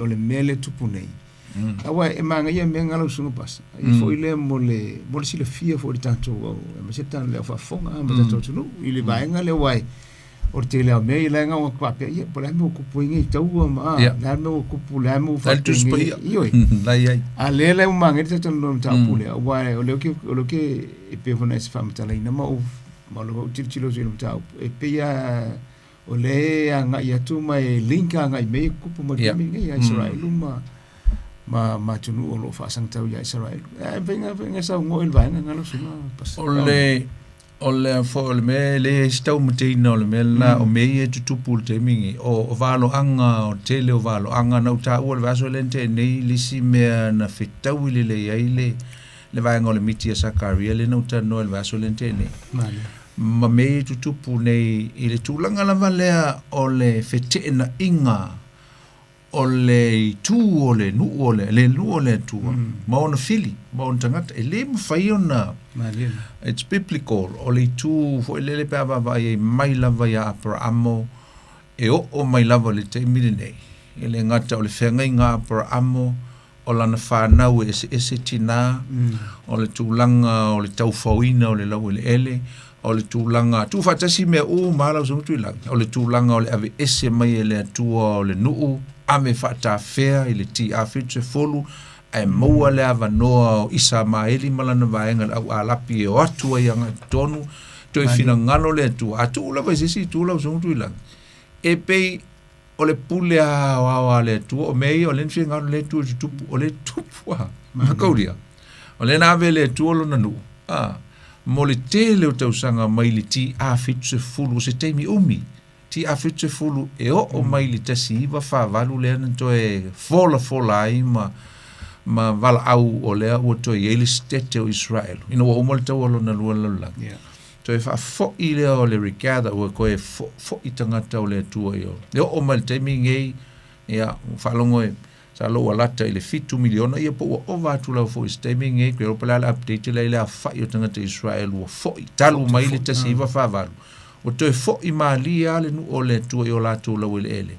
Speaker 2: o le mea le tupu nei. Awa e manga ia mea ngala usunga pasa, i fo ile mo le sila fia fo i tanto au, e ma se tana leo whafonga, ma tato tunu, i le vaenga le wai, o te leo mea i le ngā wak pape, ia, po lai mo kupu inga i taua ma, lai mo kupu, lai mo whatu inga, ioi. A le umanga i tato no mta pule, wai, o leo ke e pe hona e se whamatala ina ma o, ma lo tilo zui mta e pe ia, o le a ngai atu mai linka ngai mea kupu ma kimi ngai a Israelu ma tunu o lo whaasang tau ia Israel. Venga sa ngoi vaenga ngalo sunga pas.
Speaker 1: O le me le stau muteina o le me la o me e tutupu te mingi o valo anga o tele o valo anga na uta o le vaso lente nei lisi mea na fitau ile le iaile le vaenga o le miti a Sakaria le na uta no le vaso lente nei. Ma me e tutupu nei i le tūlanga lava lea o le fetena inga o le tū o le nu o le nu o le tua ma ona fili ma ona tangata e le mawhai ona it's biblical o le tū fo e lele pēa vai e mai lava ia Abrahamo e o mai lava le te mire nei e le ngata o le whengai ngā Abrahamo o lana whanau e se tina o le tūlanga o le taufauina o le lau ele ele o le tūlanga tū whatasi mea o malau sa mutu ilanga o le tūlanga o le ave ese mai e le atua o le nuu ame whata whea i le ti a whitse folu ai maua le ava noa o isa maeli malana vaenga au alapi e o atua i anga tonu toi fina ngalo le atua a tūla vai sisi tūla o sa mutu ilanga e pei o le pule a wawa le atua o mei o le nfia ngalo le atua tupu o le tupu makauria o le nave le atua lo nanu mo le tele o tausanga mai le ti a whitse fulu se teimi umi ti a whitse fulu e o mai le tasi iwa whavalu lea na toe fola ai ma vala au o lea o toe ele stete o Israel ina wa umal tau alo na lua lalang toe wha fo i lea o le rikada ua koe fo i tangata o lea tua i o le o mai le teimi ngei ia whalongo e sa lo alata i le 2 miliona ia po o vatu lau fo i stemming e kwe ropa la update la ila whai o tangata Israel ua fo i talu mai le tasi iwa whavalu o toe fo i maali ale nu o le tua i o latu lau ele ele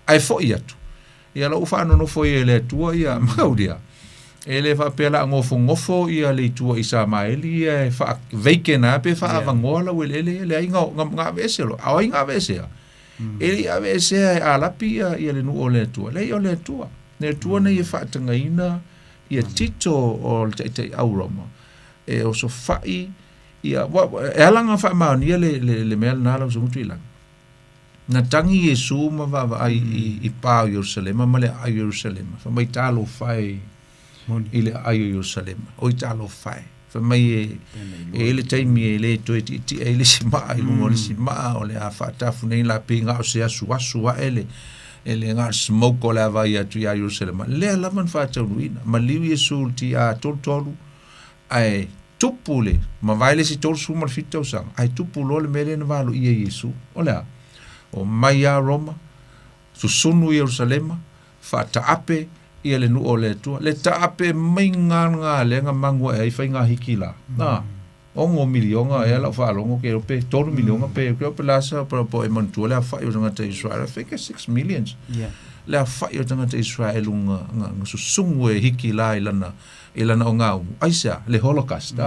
Speaker 1: ai fo i atu ia lau whaano no fo i ele tua ia maudia ele whapela ngofo ia le tua i sa maeli ia wha veike na pe wha avangoa lau ele ele le ai ngā vese lo au ai ngā vese ele a vese a lapi ia le nu o le tua le i o le tua ne tua nei e whaatangaina ia tito o te aurama e o so whai ia e alanga whaamaonia le mea nālau sa mutu ilang na tangi Yesu ma wawa ai i pāo Yerusalema ma le ai Yerusalema whamai tālo whai i le ai Yerusalema o i tālo whai whamai e le taimi e le toi ti e le simaa i lungo le simaa o le a whaatafu nei la pinga o se asu a ele ngā smoke o le avai atu i a Yerusalema. Lea laman whātau nuina. Ma liu Yesu ti a tolu ai tupu le. Ma vaile si tolu sumar fitau sang. Ai tupu lo le mele na valo i a Yesu. O lea. O mai a Roma. Susunu i Yerusalema. Whātaape i a le nu o le tua. Le taape mai ngā le ngā mangua e whai ngā hiki la. Ongo milionga e la whaalongo ke ope 3 milionga pe ope lasa po e mantua le a whai o tangata Israel I think 6 millions le a whai o tangata Israel ngā susungu e hiki la ilana o ngā aisa le holocaust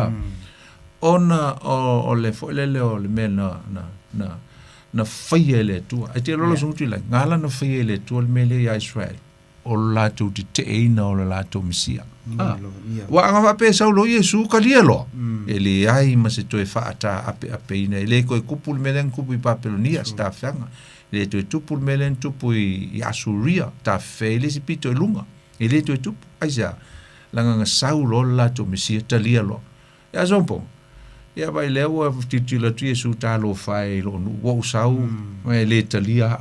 Speaker 1: ona o le whailele o le mea na whai e le tua e te lolo sungutu ila ngala na whai e le tua le mele i Israel o lātou te eina o le lātou misia wa anga wape saulo Yesu kalia lo ele ai ma se toe whaata ape ina ele koe kupu le melen kupu i Papelonia sta whianga ele toe tupu le melen tupu i Asuria ta whele si pito e lunga ele toe tupu aisa langa nga saulo lātou misia talia lo e azompo ia vai leo titila tu Yesu talo whae lo nu wau sau ele talia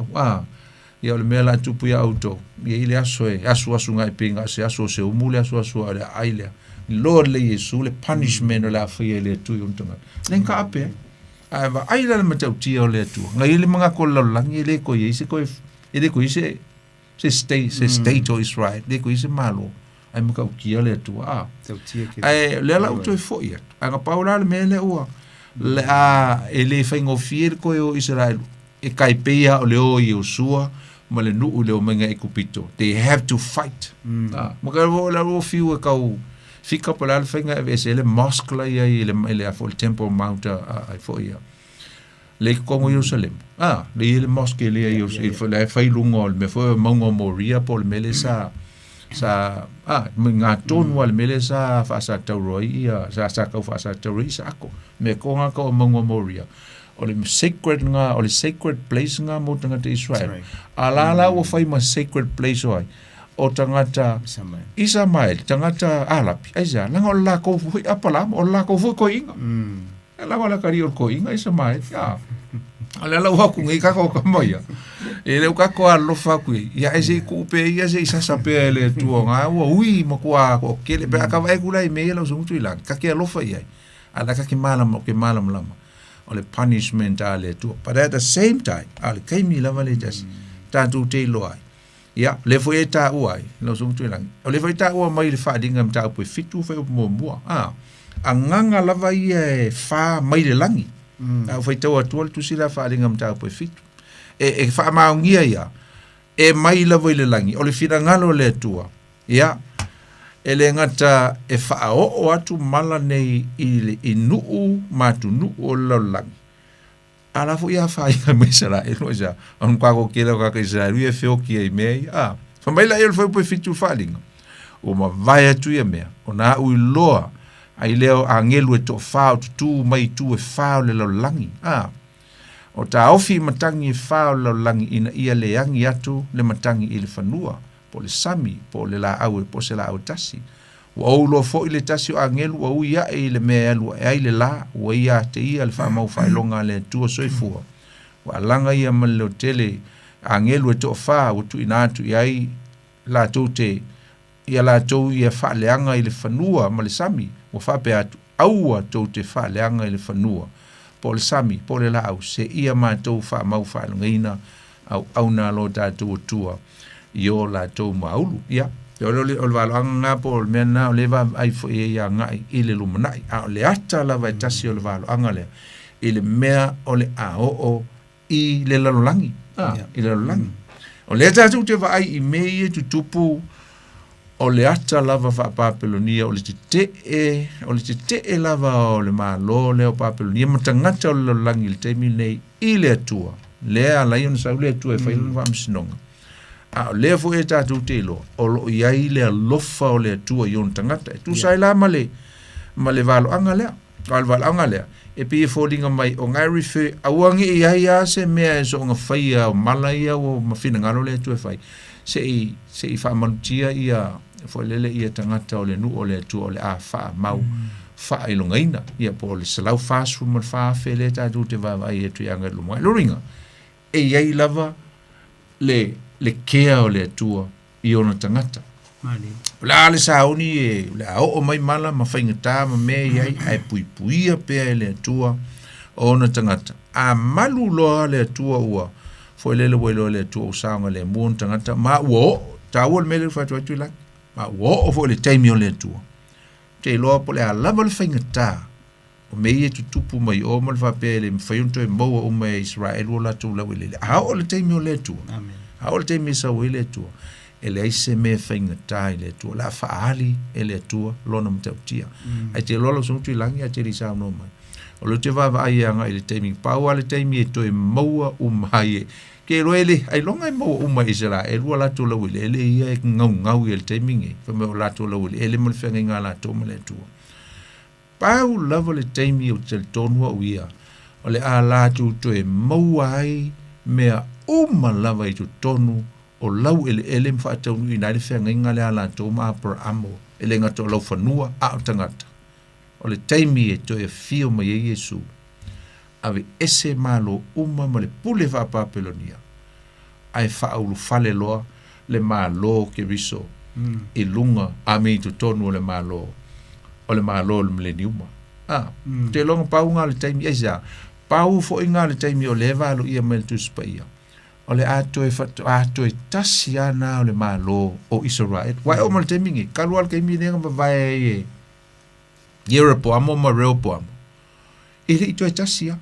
Speaker 1: ia le mea la tupu ia auto ia ile asu ngai pinga se umule asu ale aile Lord le Yesu le punishment o la fia le tu untunga lenka ape ava aile le matau tia o le tu ngai le manga ko langi le ko yese ko ele ko yese se state o Israel le ko yese malo ai maka ukia le tua
Speaker 2: Tau tia ke.
Speaker 1: ai le la uto fo ia anga paula le mele ua le ele faingo fier ko o Israel e kai peia o le o Yosua ma le nu le o menga e kupito they have to fight maka vo la vo fiu e kau fika pa la fainga e se le mosque la ia ele a fo temple mount ai fo ia le kongo Jerusalem le mosque le ia il faut la fai lungo me fo mongo moria por mele sa nga ton wal mele sa fa sa tauroi ia sa ka fa sa tauroi sa ko me ko nga ko mongo moria o le sacred place nga mo tanga te Israel ala o fai ma sacred place o tangata Isamael tangata alapi aisa langa o la ko fu apala o la ko fu ko inga langa la kari o ko inga Isamael ala la wa ku ngai ka ko moya ele ka ko alo fa ku ya ese ku pe ya se sa sa pe ele tu nga ui mo kwa ko ke le pe ka vai ku lai me lo so tu ila ka ke alo fa ya ala ka ke malam lama o le punishment ale tu but at the same time ale kai mi lava le just ta tu te lo ai ya le foi ta uai lo so tu ila o le foi ta u mai le fa dinga mta pu fitu fa mo mo anganga lava ia fa mai le langi foi tau atual tu sila fa ringa mta po fitu e fa maungia ia e mai la voi le langi o le fina ngalo le tua ia ele ngata e fa o atu mala nei i nuu matu nuu o lo langi ala fu ia fa ia mesala e no ja on kwa ko kela ka Israel e feo ki e mei fa mai la ele foi po fitu fa ringa o ma vai atu ia mea ona u loa ai leo angelu e to fao tu mai tu e fao le lo langi o ta ofi matangi e fao le langi ina ia le yangi atu le matangi i le fanua po le sami po le la au po se la au tasi wa lo fo i le tasi o angelu wa ia e le mea lu ai le la wa ia te ia le fa mau fa longa le tu o soifua wa langa ia mal le tele angelu e to fao tu ina atu ai la tu te ia la tu ia fa le anga i le fanua ma le sami o fa pe atu aua tou te fa leanga i le fanua po le sami po le lau se ia ma tou fa mau fa ngaina au na lo ta tou tua io la tou maulu ia o le valanga po le mena o le va ai fo ia ngai i le lumanai le ata la va tasi o le valanga le i le mea o le o i le lalolangi i le lalolangi o le ta tou te va ai i mei tu tupu o le ata lava fa papelonia o le te lava o le malo le o papelonia matangata o le langi le teimi nei i le atua le a lai ona sa le atua e fai lava msinonga a le fo e tatu te lo o lo iai le alofa o le atua i ona tangata e tu sai la ma le valo anga lea valo anga lea e pi fo dinga mai o ngai refer awangi iai a se mea e so nga fai a mala ia o mafina ngalo le atua e fai se i fa manutia ia fo lele ia tangata o le nu o le tu o le a fa mau fa i longaina ia po le salau fast food fa fele ta tu te va vai e tu yanga lu mai loringa e ia lava le kea o le tu i ona tangata
Speaker 2: Mali.
Speaker 1: La le sauni e le o mai mala ma fainga ta ma me ia ai puipuia pe le tu o ona tangata a malu lo le tu ua fo lele welo le tu o sanga le mon tangata ma wo ta wol mele fa tu la ma wo fo le taimi o le tu te lo po le lava le fainga ta o me e tupu mai o mo fa pe le fayunto e mo o me Israel o la tu la wele a o le taimi o le tu
Speaker 2: Amen.
Speaker 1: a o le taimi sa wele tu ele ise me fainga ta le tu la fa ali ele tu lo no mtautia ai te lo so tu langi a te ri sa no mai o lo te va ai anga ile taimi pa o le taimi e to e mo o mai ke roele ai longa mo o mai Israel o la tu la wele ele ia ngau ele taimi nge fa me o la tu la wele ele mo fenga nga la to mo le tu pau lava le taimi o te tonua o ia o le a la tu to e mo ai mea uma lava i tu tonu o lau ele mfa tau nui nai le fenga nga le ala to ma per amo ele nga to lau fanua a o tangata o le taimi e to e fio mai e Yesu ave ese malo uma ma le pule va papelonia ai fa ulu fale loa le malo ke riso i lunga a me tu tonu o le malo le mileniuma te longa pau nga le taimi esa pau fo inga le taimi o le valo ia mel tu spaia o le ato e tasi ana o le malo o Israel. Wai o mal temingi, kalual ke mi nenga vai e Europe amo ma Europe amo. Ele ito e tasi a.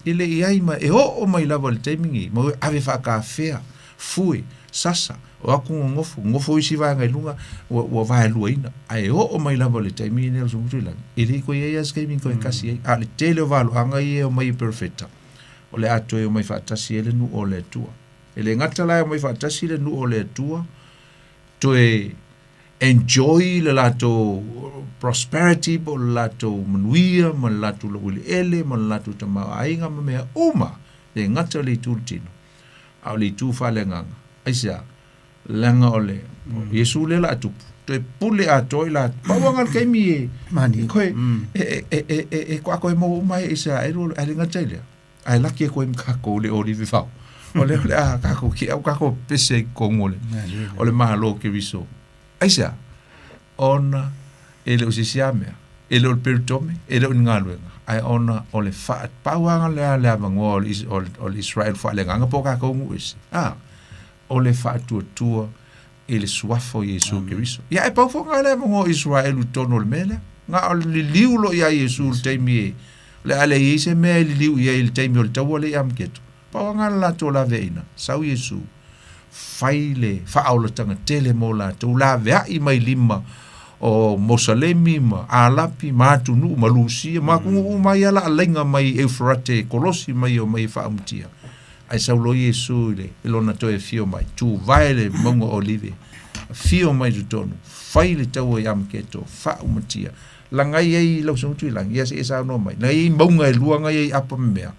Speaker 1: Ele iai ma e o mai lava le temingi, ma ave whaka fea, fui, sasa, o aku ngofo isi vanga ilunga, o vai lua ina. Ai o mai lava le temingi nero sumutu ilang. Ele ko iai aske mi ko e kasi ai. A le tele o valu, anga ie o mai perfecta. O le ato e o mai whaatasi ele nu o le tua. Ele ngata lai o mai whaatasi ele nu o le tua, to e enjoy le lato prosperity, po le lato manuia, ma le lato lawili ele, ma le lato tamau ainga, ma mea uma, le ngata le tu tino. Au le tu whale nganga. Aisa, langa o le, Yesu le la tupu. To e pule ato i la, pawangal kei mi e,
Speaker 2: Mani.
Speaker 1: koe, kwa koe mo umai isa, e ngata ilea. Ai laki e koe mkako le o li vifau. O le kako ki au kako pese kongole. O le mahalo ke riso. Aisa, ona ele o sisiamea, ele o peritome, ele o ngaluenga. Ai ona o le faat pauanga le avangoa o le Israel fa le nganga po kako nguisi. O le faat tua ele suafo Yesu ke riso. Ia e paufonga le avangoa Israel u tono le mele. Nga o le liulo ia Yesu le teimi le ale ise me le liu ia il teimi o le taua le amketo. Pauanga la to la veina. Sau Yesu. Faile, faaula tanga tele mo la to la vea i mai lima o Mosalemi ma alapi ma tunu ma lusia ma kungu mai ala lenga mai Eufrate kolosi mai o mai faamutia. Ai saulo Yesu le ilona to e fio mai tu vaile mongo olive. Fio mai tu tonu. Faile taua i amketo faamutia. Langai ei lau sung tui lang. Ia se esa no mai. Ngai maunga e luanga ei apa mea.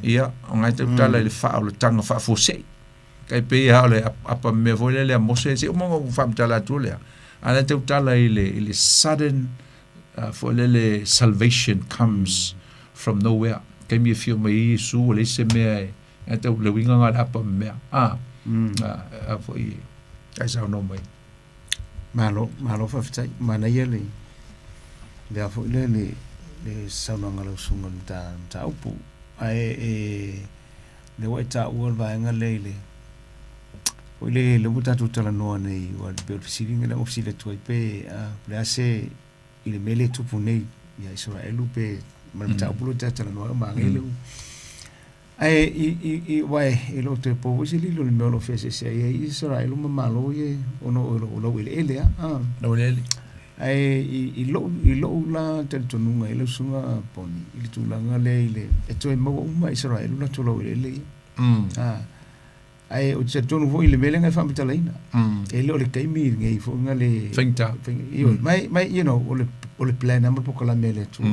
Speaker 1: Ia, ngai te utala le faaula tanga faafosei. Kai pe ia le apa me foi le mose se o mongo fam tala tu le ana te tala ile sudden for le salvation comes from nowhere kai me fio mai su le se me ata le winga nga apa me foi kai sa no mai
Speaker 2: malo fa ftai mana ia le foi le sa no ngalo sungon ta upu ai le wa ta ua va nga le le buta tu tala noa nei wa be fisiringa le ofisi le tuai pe le ase ile mele tupu nei ia Israelu pe malta upulo tala noa ma ngele ai i wai ilo te po wisi lilo le melo fese se ia Israelu ma malo ye ono ele
Speaker 1: no ele
Speaker 2: ai i lo la te tonunga ile sunga poni ile tulanga le ile e toi mo uma Israelu na tolo ele ai o te tonu foi le melenga fa mitalaina e le kaimi ngai fo ngale
Speaker 1: fengta
Speaker 2: mai you know o le plan am po kala mele tu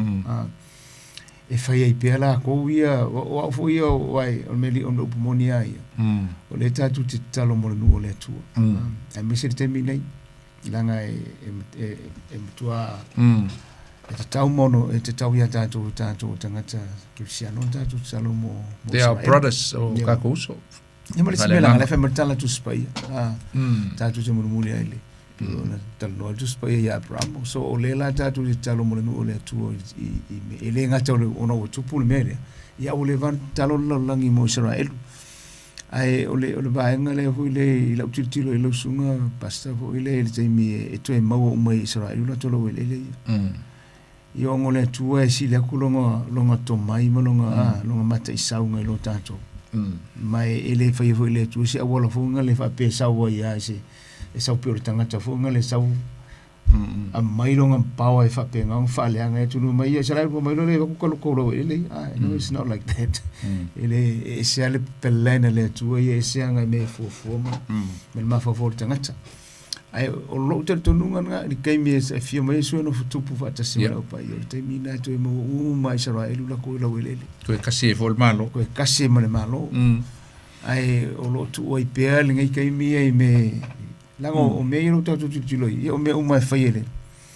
Speaker 2: e fai ai pela ko ia o fo ia wai o meli on opomonia ia o le tatu te talo mo no le tu ai me se te minai langa e tua te tau mono e te tau ia tatu tangata Cristiano tatu talo mo
Speaker 1: they are brothers o kakuso
Speaker 2: Ia male simela ngale fa mertala tu spai. Tatu te murmuri ele. Ona talo tu spai ya Abraham. So o lela tatu te talo mo no ole tu i ele ngata ona o tupu le mere. Ia o le van talo langi mo Israel. Ai o le ba ngale fu le la utilo ile sunga pasta fu ile te mi e to e mau mai Israel la tolo ele. Ia ngole tu e si le longa to mai mo longa mata isaunga lo tatu. Mai ele fai foi le tu se awala funga le fa pe sawa ia se e sau pe tanga ta funga le sau a mai longa pawa e fa pe ngam fa le anga tu no mai se la po mai le ko ko ele no it's not like that ele se ale pelena le tu e se anga me fo ma me ma fa for tanga ta ai o lo te tonunga nga ni kai me se fio mai so no futupu fa ta se o pa io te mina to mo mai Israel la ko la wele
Speaker 1: ko kasi vol malo
Speaker 2: ko kasi mo le malo ai o lo tu oi pe ngai kai mi ai me lango o me no ta tu lo o me o mai faile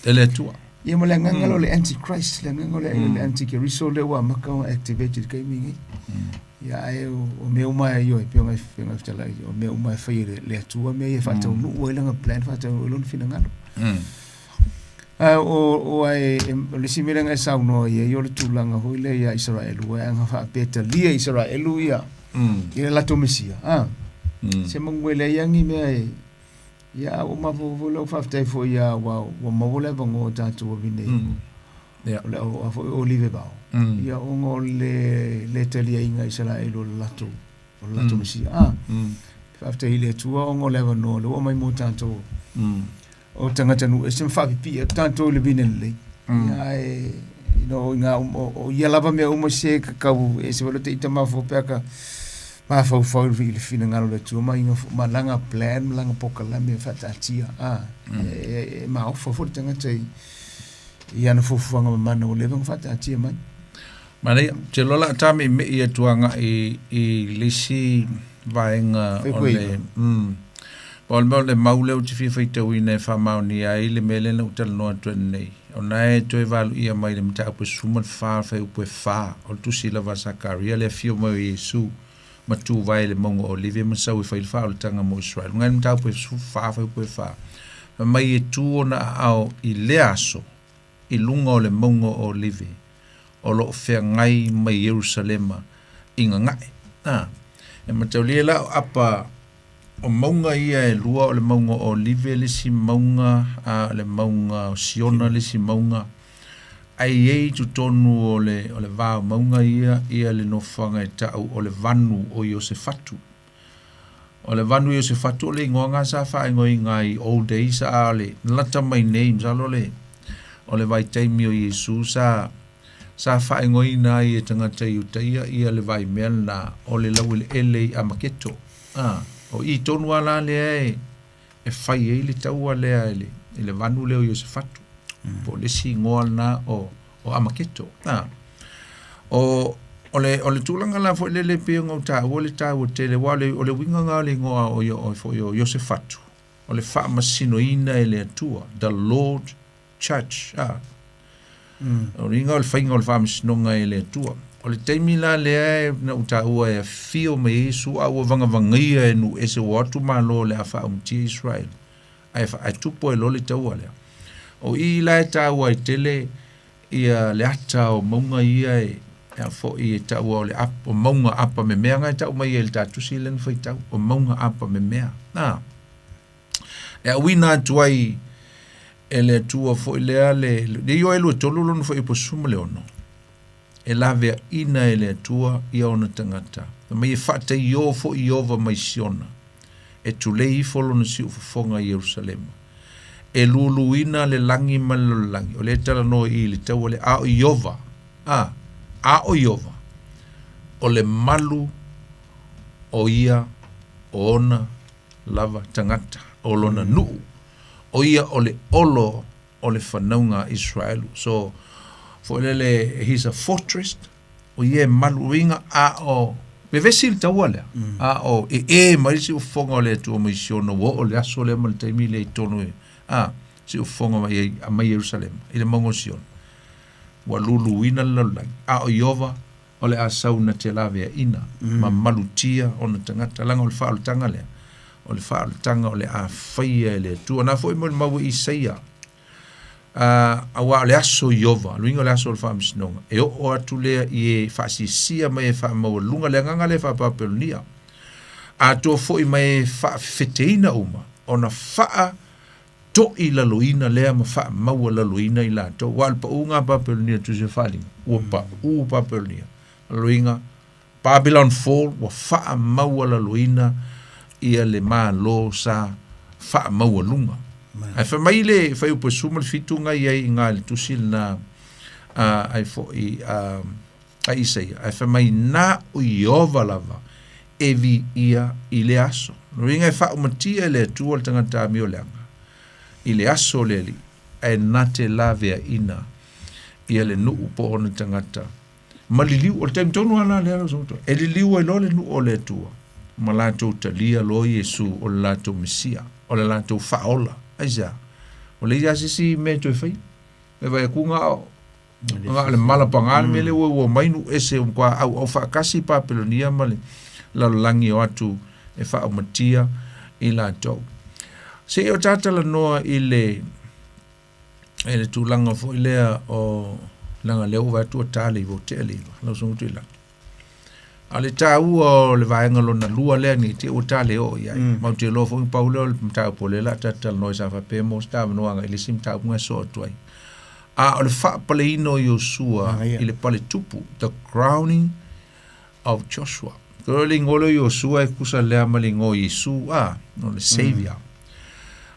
Speaker 1: ele tu
Speaker 2: ia mo le ngalo le antichrist le ngalo le antichrist le wa maka activated kai mi ngai ia ai o me uma io e pionga tala o me uma fai le tua me e fata no o langa plan fata o lon fina ngalo o ai le simiranga sa no ia io le tulanga ho le ia Israel o anga fa peta lia Israel ia i le lato mesia se mangwele yangi me ya o mavolo faftai fo ya wa mavole bango tatu vine
Speaker 1: ya
Speaker 2: o olive bao ya o le telia inga Israel o lato mesia faftai le tua o ngole no le o mai mo tanto o tangata nu sem fa pi tanto le vine le ya nga o ia lava me o mo se ka e se volo te itama fo peka ma fo vi le fina ngalo le tu ma inga malanga plan malanga pokala me fa tatia ma o fo tanga te ia na fo fanga mana o le fa tatia mai
Speaker 1: mane te lola tami me ia tuanga i lisi vaenga ole Paul le maule o te fifa te wine fa mauni ai le mele no tel no nei ona e to evalu ia mai le mta po suman fa upe fa o tu sila va sakaria le fio mo Yesu ma tu vai le mongo olive ma sa fa il fa o tanga mo Israel ngai mta po su fa upe fa mai e tu ona au i le aso i lunga o le mongo olive o lo fe ngai mai Jerusalema inga ngai e mta lia apa o maunga ia e lua o le maunga o live le si maunga le maunga o siona le si maunga ai ei tu tonu o le vā maunga ia le no whanga e tau o le vanu o Iosefatu o le vanu Iosefatu le ingoanga sa wha ingoi ngai old days a le lata mai names alo le o le vai taimi o Yesu sa wha ingoi na i e tangata iutaia ia le vai mea na o le lau le ele a maketo o i tonu ala le e fai e le tau ale le vanu leo Iosefatu po le si ngoal na o amaketo o le tulanga la fo le pe ngo ta o le ta o te le wale o le winga nga le ngoa o Iosefatu o le fa masino ina e le tua the Lord Church o ringa o le fainga o le fa masino nga e le tua o le teimi la le na uta ua e fio me Yesu a ua vanga vangia e nu ese watu malo le afa umtia Israel ai tupo e lo le taua le o i la e taua i tele ia le ata o maunga ia e fo i e taua o le apa o maunga apa me mea ngai tau mai e le tatusi len fai tau o maunga apa me mea e a wina tuai e le tua fo i lea le yo e lua tolu lonu fo i po suma le ono e lave ina e le tua i ona tangata. Mai e whata i ofo i ova mai siona. E tulei folo na si ufafonga i Jerusalema. E lulu ina le langi malo langi. O le tala no i le tau le a o i ova. A o i ova. O le malu o ia o ona lava tangata. O lona nuu. O ia o le olo o le whanaunga Israelu. So, for lele he's a fortress o ye maluinga a o me vesil tawale a o mai si ufonga le tu mission o le aso le mal taimi le tonu si ufonga mai Jerusalem ile mongosion wa lulu ina lalang a o yova o le asau na te lave ina ma malutia ona tangata langa o le fa o tanga le o le fa o tanga o le a faia le tu na foi mo mau Isaia awa le aso yova luinga le aso le fa misnonga e o atu le i fa sia mai fa mo lunga le nganga le fa papelonia a to foi mai fa feteina uma ona fa to i la luina le ma fa mo la luina i la to wal pa unga papelonia tu se fali o pa u papelonia luinga Babylon fall wa fa mo la luina i le ma lo sa fa mo lunga ai fa mai le fa u posuma le fitunga ia i ngal tusil na ai fo i ai sei ai fa mai na u iova lava evi ia i le aso ringa fa u matia le tuol tanga ta miolanga i le aso le li ai nate lave ina ia le nu po ona tangata maliliu o tem tonu ala le ala soto e liu e lo le nu o le tua malato talia lo Yesu o lato Mesia o le lato faola aja o le ya si me to fai e vai ku nga le mala pangal me le wo mai nu ese un kwa au fa kasi papelonia male la langi o atu e fa o matia i la to se o tata la noa i le tu langa fo i lea o langa leo va tu tale i vo tele lo so tu la Ale tau o le vaenga lona lua lea ni te o tale o iai. Mau te lofo i paule o le mtau pole la tatal noi sa whape mo sta manoanga ili sim tau mga so tuai. A o le wha pale ino Yosua i le pale tupu, the crowning of Joshua. Kero le ngolo Yosua e kusa lea malingo Yesu no le savior.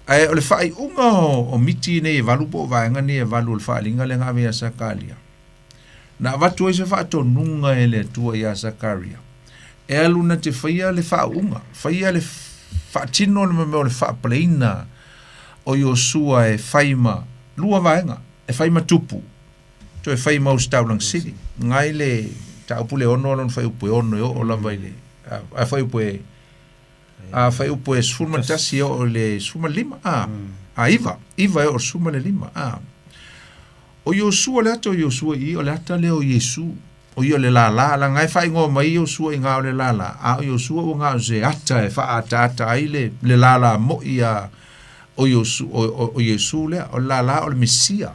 Speaker 1: Ai o le wha i unga o miti ne e valu po vaenga ne e valu le wha linga le ngave a Sakalia. Na watu e se wha to nunga e le tua i a Zakaria. E aluna te whaia le wha unga. Whaia le wha tino le mameo le wha pleina o Yosua e whaima lua vaenga. E whaima tupu. To e whaima o Staulang City. Ngai le ta upule ono alon whai upe ono o la vai le. A whai upe a whai upe sfuma tasi o le sfuma lima. A iwa e o sfuma le lima. O Yosua le ato Yosua i o le ata le o Yesu o i o le la ngai whai ngō mai Yosua i ngā o le la a o Yosua o ngā o se ata e wha ata ai le la mo i a o Yesu o Yesu le o la o le Mesia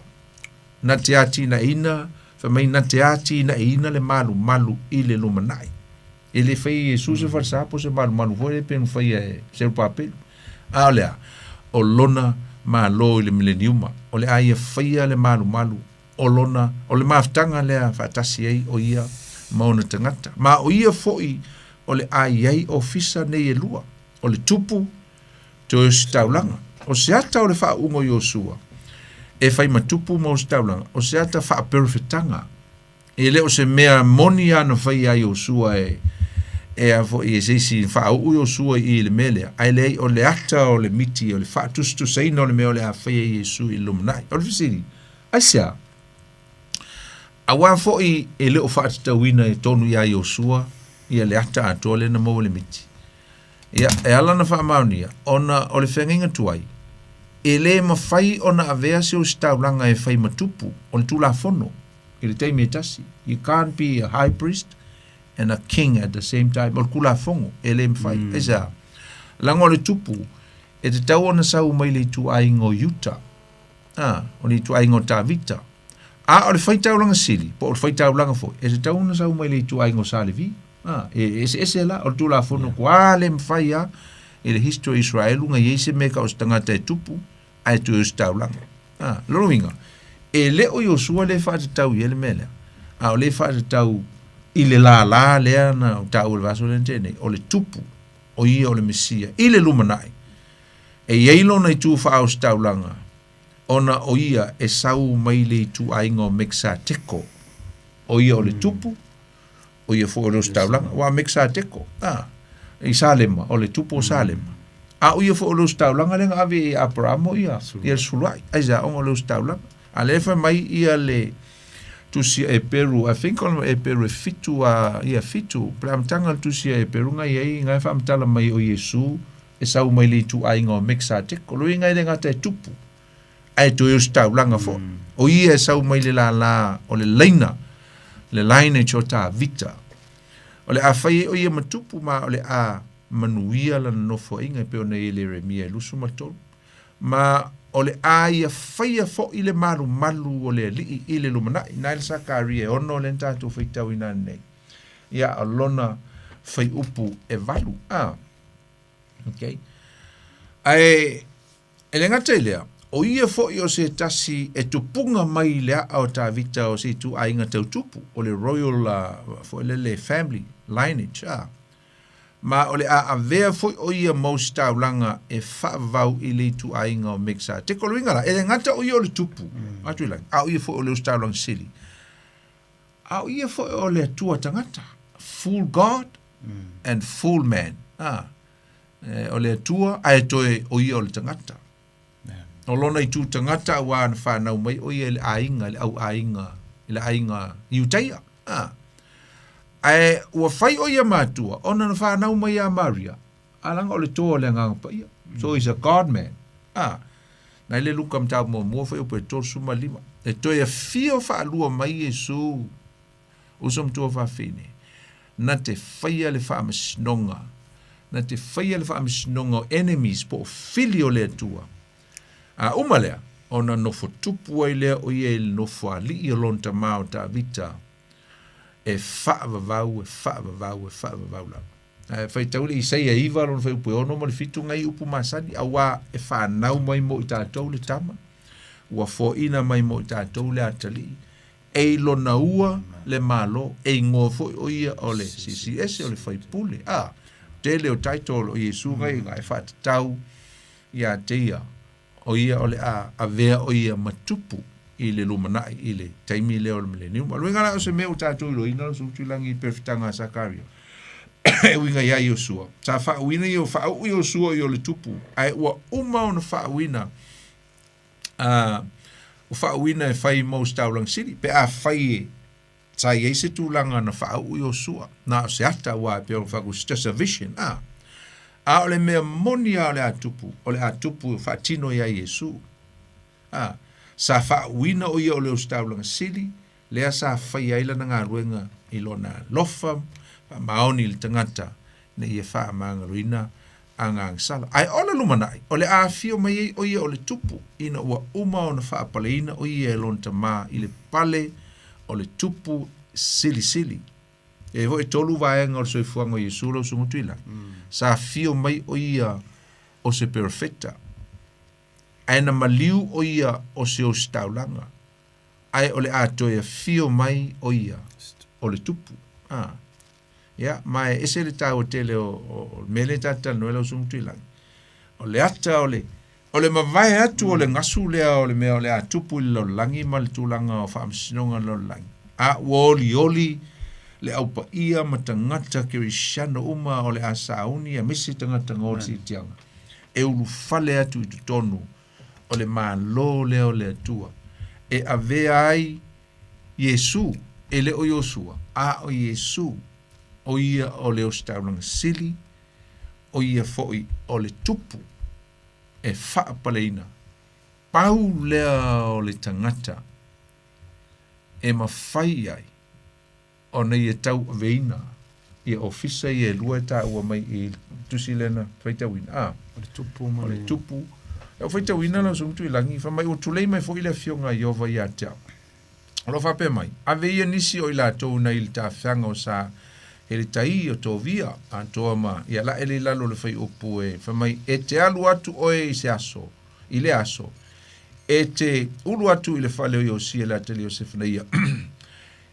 Speaker 1: na te ati na ina whamai na te ati na ina le malu i le lumanai e le whai Yesu se wharsapo se malu foi le penu whai e se rupapelu a o lea o lona ma lo i le mileniuma o le aia whaia le malu o lona o le maftanga lea whatasi ei o ia mauna tangata ma o ia foi o le ai o fisa nei e lua o le tupu to staulanga o se ata o le wha ungo Yosua e whai matupu mo staulanga o se ata wha perfetanga e le o se mea moni ana whai a Yosua e a fo e se si fa o Yosua i le mele ai le o le ata o le miti o le fa tu sei no le me o le a fai Yesu i lumnai o le fisiri asia a wa fo i le o fa ta wina e tonu ya Yosua i le ata a tole na mo le miti ia e ala na fa maunia ona o le fenginga tuai e le mafai ona avea se o staulanga e fai matupu o le tula fono i le taimi tasi you can't be a high priest and a king at the same time. Or kula fongo, ele mfai. Esa, lango le tupu, e te tau ona sau mai le tu aingo Utah. O le tu aingo Tavita. O le fai tau langa sili, po o le fai tau langa foi. E te tau ona sau mai le tu aingo Salevi. Ese la, o le tula fono kua le mfai e le history Israelu nga yeise meka o stangata e tupu, ai tu e tau langa. Loro inga, e le o Yosua le fai tau i ele mele. O le fai tau i le la lea na o tau le vaso le tene o le tupu o ia o le Mesia i le lumanai e yeilo na i tu wha o staulanga ona o ia e sau mai le tu aingo mixa teko o ia o le tupu o ia fo o le staulanga wa mixa teko i Salema o le tupu o Salema o ia fo o le staulanga le ave i Abraham o ia sulai aiza o le staulanga a le fa mai ia le tusia e Peru, I think on e Peru fitu fitu, plamtanga tusia e Peru ngai ngai famtala mai o Yesu e sau mai le tu ainga mixa te ko lo ngai ngata e tupu ai to yo sta langa fo o ia e sau mai le la o le laina e chota Victor o le afai o ia matupu ma o le a manuia la no fo inga pe o nei le remia lusu matol ma o le aia whaia fo i le malu o le li i le lumana i nail Sakaria ono le ntātou whaitau i nāne nei ia a lona whai upu e valu okay ai e le ngata lea o ia fo i o se tasi e tupunga mai lea au tā vita o se tu ainga tau tupu o le royal fo le family lineage ma ole a vea foi o ia mausta ulanga e whaavau i le tu ainga o mixa. Te koloinga la, e ngata o ia o le tupu. Atu ilang, a o ia foi o le usta ulanga sili. A o ia foi o le tua tangata. Full God and full man. O le tua, a e toe o ia o le tangata. O lona i tu tangata wa na whanau mai o ia le ainga, le au ainga, le ainga iutaia. Ai ua fai o ia matua ona na whanau mai a Maria alanga o le toa le nganga pa ia so he's a God man na ile luka mtau mo fai o pe to suma lima e to ia fio fa lua mai Yesu o som to fa fine na te fai le fa masnonga enemies po filio le tua umalea ona no fotupu ai le o ia no fo ali i lonta mau ta vita e whaavavau la. Whai tau le isai e iwa lona whai upu ono ma le fitu ngai upu masani, a wā e whanau mai mo i tātou le tama, ua fōina mai mo i tātou le atali, e lona ua le malo, e ngō fōi o ia o le CCS o le whai pule, te leo taitolo o Yesu ngai ngai whatatau ia te ia, o ia o le a vea o ia matupu i le lumanai, i le taimi leo le millennium. Alui ngana o se mea o tātou ilo ina, so tuilangi perfitanga a Sakario. E winga ia i o sua. Sa whaawina i o whaau i o sua i o le tupu. Ai ua uma o na whaawina, o whaawina e whai mau staulang siri, pe a whai e, sa i se tūlanga na whaau i o sua. Na o se ata wā pe o whaku just a vision. A o le mea moni a o le atupu whaatino ia Yesu. Sa whaawina o ia o le o staulanga siri, lea sa whai aila na ngā ruenga i lona lofa, maoni le tangata na ia wha maanga ruina a ngā sala. Ai ona lumanai, o le awhio mai o ia o le tupu, ina ua uma o na wha paleina o ia e lonta mā i le pale o le tupu sili. E ho e tolu vaenga o le soifuanga o Yesu lau sungutuila. Sa fio mai o ia o se perfecta. Ai na maliu o ia o se o staulanga. Ai o le atoe fio mai o ia o le tupu. Ya, mai ese le tau tele o mele tata no elo sum tuilang. O le ata o le mavai atu o le ngasu lea o le mea o le atupu i lo langi ma le tūlanga o whaamsinonga lo langi. A oli le aupa ia ma tangata ke rishano uma o le asauni a misi tangata ngoti tianga. E ulu fale atu i tutonu o le maa lo leo le atua. E avea ai Yesu e le o Yosua. A o Yesu o ia o leo staulanga sili, o ia foi o le tupu, e whaapaleina, pau lea o le tangata, e mawhai ai, o nei e tau aveina, i ofisa i e lua ta ua mai i tusilena whaitawina. O le tupu, e o whaitawina la sumtu i langi, whamai o tulei mai fo i le fionga i ova i a teau. Alo whape mai, ave ia nisi o i la tau na i le ta whianga o sa ele tai o tō via a toa ma ia la ele lalo le whai upu e whamai e te alu atu oe i se aso i le aso e te ulu atu i le whale o i o si e la tali o se whanaia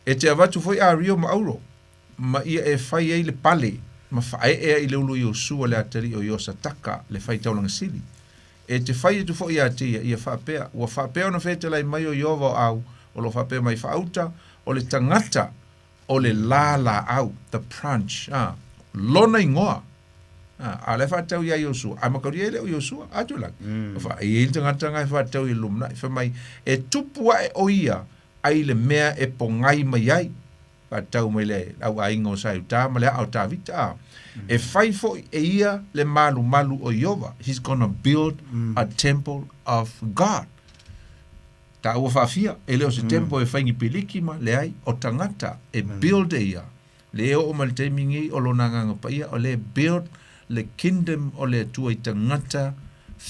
Speaker 1: e te avatu foi a rio ma auro ma ia e whai e le pale ma whae e i le ulu i o sua le atali o i o sa taka le whai taulanga sili e te whai e tu foi a te ia whapea ua whapea o na whete lai mai o i ova au o lo whapea mai whauta o le tangata o le la au, the crunch, lona ingoa, a le whatau ia Yosua, a makaria ele o Yosua, atu lang, e il tangata ngai whatau i lumna, whamai, e tupua e o ia, ai le mea e pongai mai ai, whatau mai le, au a ingo sa uta, ma le au ta vita, e whaifo e ia le malu o Yova, he's gonna build a temple of God. Ta ua whawhia, e leo se tempo e whaingi piliki ma le ai o tangata e build e ia. Leo o mali teimingi o lo nanganga pa ia, o le build le kingdom o le atua i tangata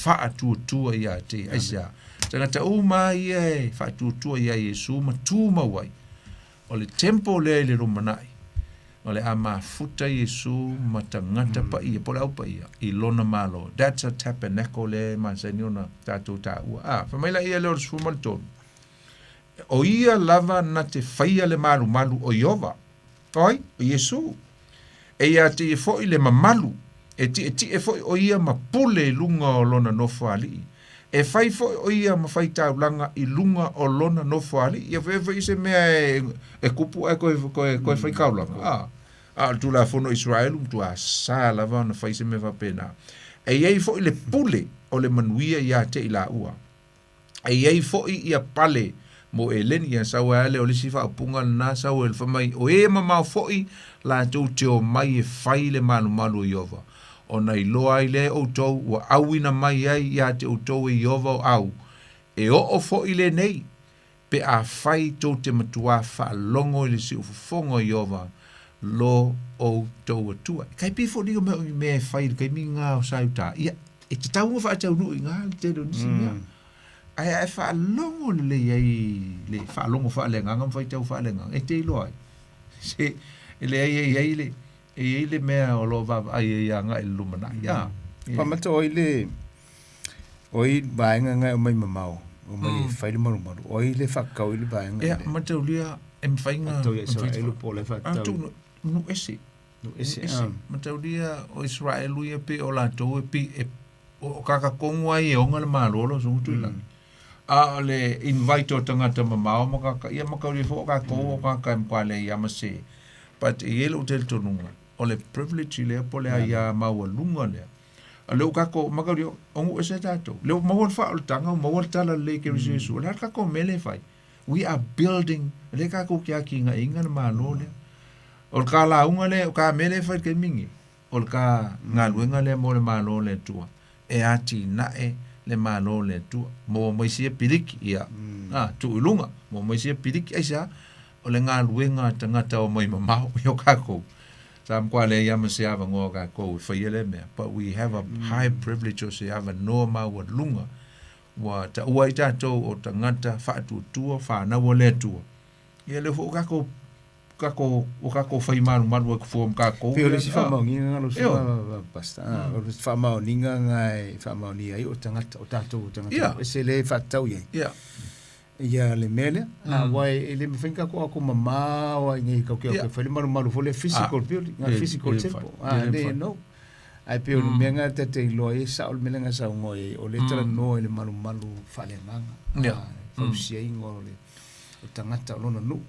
Speaker 1: wha tua ia te aisia. Tangata uma ia e wha tua ia Yesu ma tūma wai. O le tempo le le romanai. O le ama futa Yesu ma tangata pa ia, po le au pa ia, i lona malo. That's a tabernacle le ma seniona tātou tā ua. Whamaila ia leo sumal tonu. O ia lava na te whaia le malu o Iova. Oi, o Yesu. E ia te e foi le mamalu. E ti e foi o ia ma pule lunga o lona nofo ali. E fai foi o ia ma fai taulanga i lunga o lona nofo ali. Ia whewe i se mea e kupu e koe fai kaulanga. Tu la fono Israel tu a sa lava na fai se me va pena. E iei foi le pule o le manuia ia te ila ua. E iei foi ia pale mo e leni ia sawa ale o lisi wha upunga na sawa el whamai o e mamau foi la tau te o mai e fai le malu Iova. O na iloa i le o tau wa awina mai ai ia te o tau e Iova o au. E o foi le nei pe a fai tau te matua wha longo i le si ufufongo Iova lo o tau atua. Kai pifo liga me e fai kai mi ngā o sa uta. Ia, e te tau ngā wha atau nui ngā te do nisi mea. Ai wha longo le iei, le wha longo wha le ngangam whai tau wha le ngang. E te iloa ai. se ele ai le mea o lo va ai nga e lumana ya
Speaker 2: pa mata oi baenga nga mai mamao o mai fai le maru oi le fakau le baenga
Speaker 1: ya mata ulia em fainga
Speaker 2: to so e lu pole fa
Speaker 1: tu no ese mata ulia o Israel ia pe o la to pe o kaka kongu ai o ngala malolo so tu la a le invite o tangata mamao mo kaka ia maka ri fo ka ko ka kwale ia mase but yelo tel tonunga o le privilege le pole ia maua lunga le a leo kako makari ongu ese tato leo mawal fa al tanga mawal tala le ke risu la kako mele fai we are building le kako kia kinga inga ma no le o ka la unga le o ka mele fai ke mingi o ka nga luenga le mo le ma no le tua e ati na e le ma no le tua mo mo sia piriki ia tu lunga mo mo sia piriki aisa o le nga luenga tangata o mai mamau yo kako Sam kwale ya mse ava ngoga ko fayele me but we have a high privilege o se ava norma wa lunga wa ta uaita to o tangata fa tu fa na wole tu ye le fo kako fai maru ko fo kako
Speaker 2: pe le si fa ma nginga lo so basta o fa ma ninga ngai fa ma ni ai o tangata o tangata se le fa tau ye ia le mele wai ele me finka ko mama wa ngi ko ke fa le maru fo le physical building physical temple le no ai pe o menga te lo e sa o melenga sa ngo o le tra no le maru fa le manga fa si ngo le o tangata lo no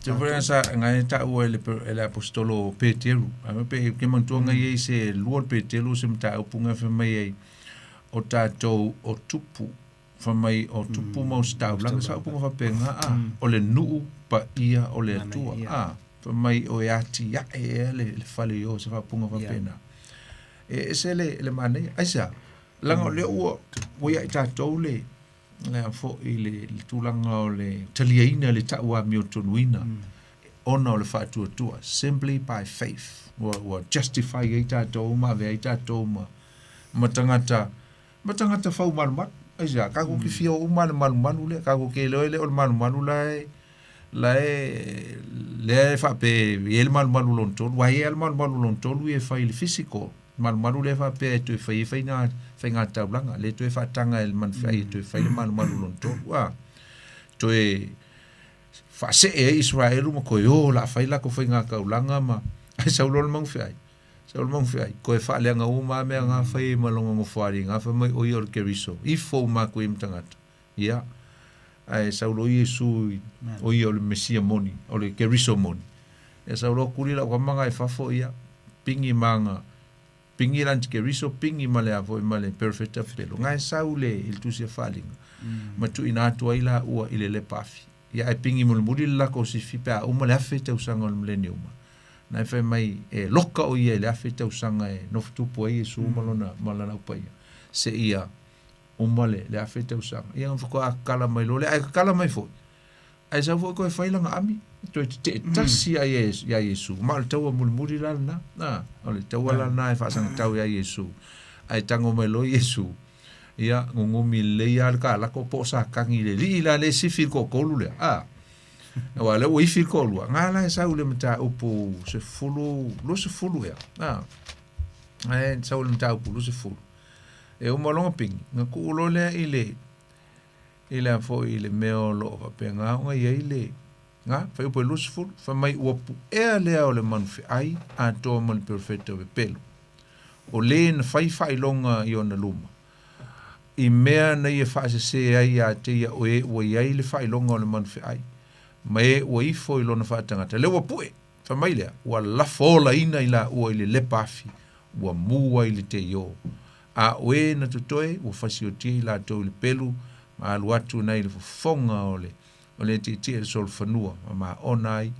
Speaker 1: te voy sa ngai ta o ele apostolo Petero a me pe ke mantonga ye se luor Petero se mta upunga fa mai o tato o tupu fa mai o tupu mau stau langa sa upunga fa penga o le nuu pa ia o le tua fa mai o ati ya le fale yo se fa upunga fa pena se le mane aisa langa le o ya tato le fo ile tulanga o le taliaina le taua miotonuina ona o le fa tua simply by faith or justify ita to ma ve ita to ma matangata fau marmat aja ka ko ki fio mal le ka ko ke le o mal le fa pe el mal lon to wa el mal lon to lui fa il physical mal le fa pe to fa na fa ta blanga le to fa tanga el man fa to fa le mal lon to wa to e fa se Israel mo ko yo la fa la ko fa nga ka ulanga ma ai sa ulol mang fa ko e fa le nga uma me nga fa e malonga mo fari nga fa mai o yor ke riso I fo ma ko im tangata ya ai sa ulo Yesu o yo le mesia moni o le ke riso moni e sa ulo kuli la ko manga e fa fo ya pingi manga pingi lan ke riso pingi male avo male perfecta pelo nga sa ule il tu se faling ma tu ina tu ila o ile le pafi ya e pingi mo mudi la ko si fi pa o male afete usanga o millennium na fe mai e loka o ia le afete usanga e no tu po e su malona malana pa ia se ia o male le afete usanga ia fo ko kala mai lo le ai kala mai fo ai sa fo ko e faila nga ami to te tasi a ya Yesu mal tau mo muri la na ole tau la na e fa sang tau ya Yesu ai tango mai lo Yesu ia ngongo mi le ia ka la ko po sa kangi le li la le si fil ko ko lu le wala o ifil ko lu ngala sa ule mta upu se fulu lo se fulu ya ai sa ule mta upu lo se fulu e o molonga ping nga ku lo le ile fo ile meo lo va penga nga ile nga fa upu lo se fulu fa mai upu e le o le manfi ai a to mon perfetto be pelo o le na fai longa i ona luma I mea na ia fa se ai a te ia o ia le fai longa o le manfi ai mai o I fo I lona fa tangata le wa pue fa mai le wa la fola ina ila o ile le pafi wa mua ile te yo a we na tutoe o fasioti la to le pelu ma luatu na ile fonga o le te sol fanua ma onai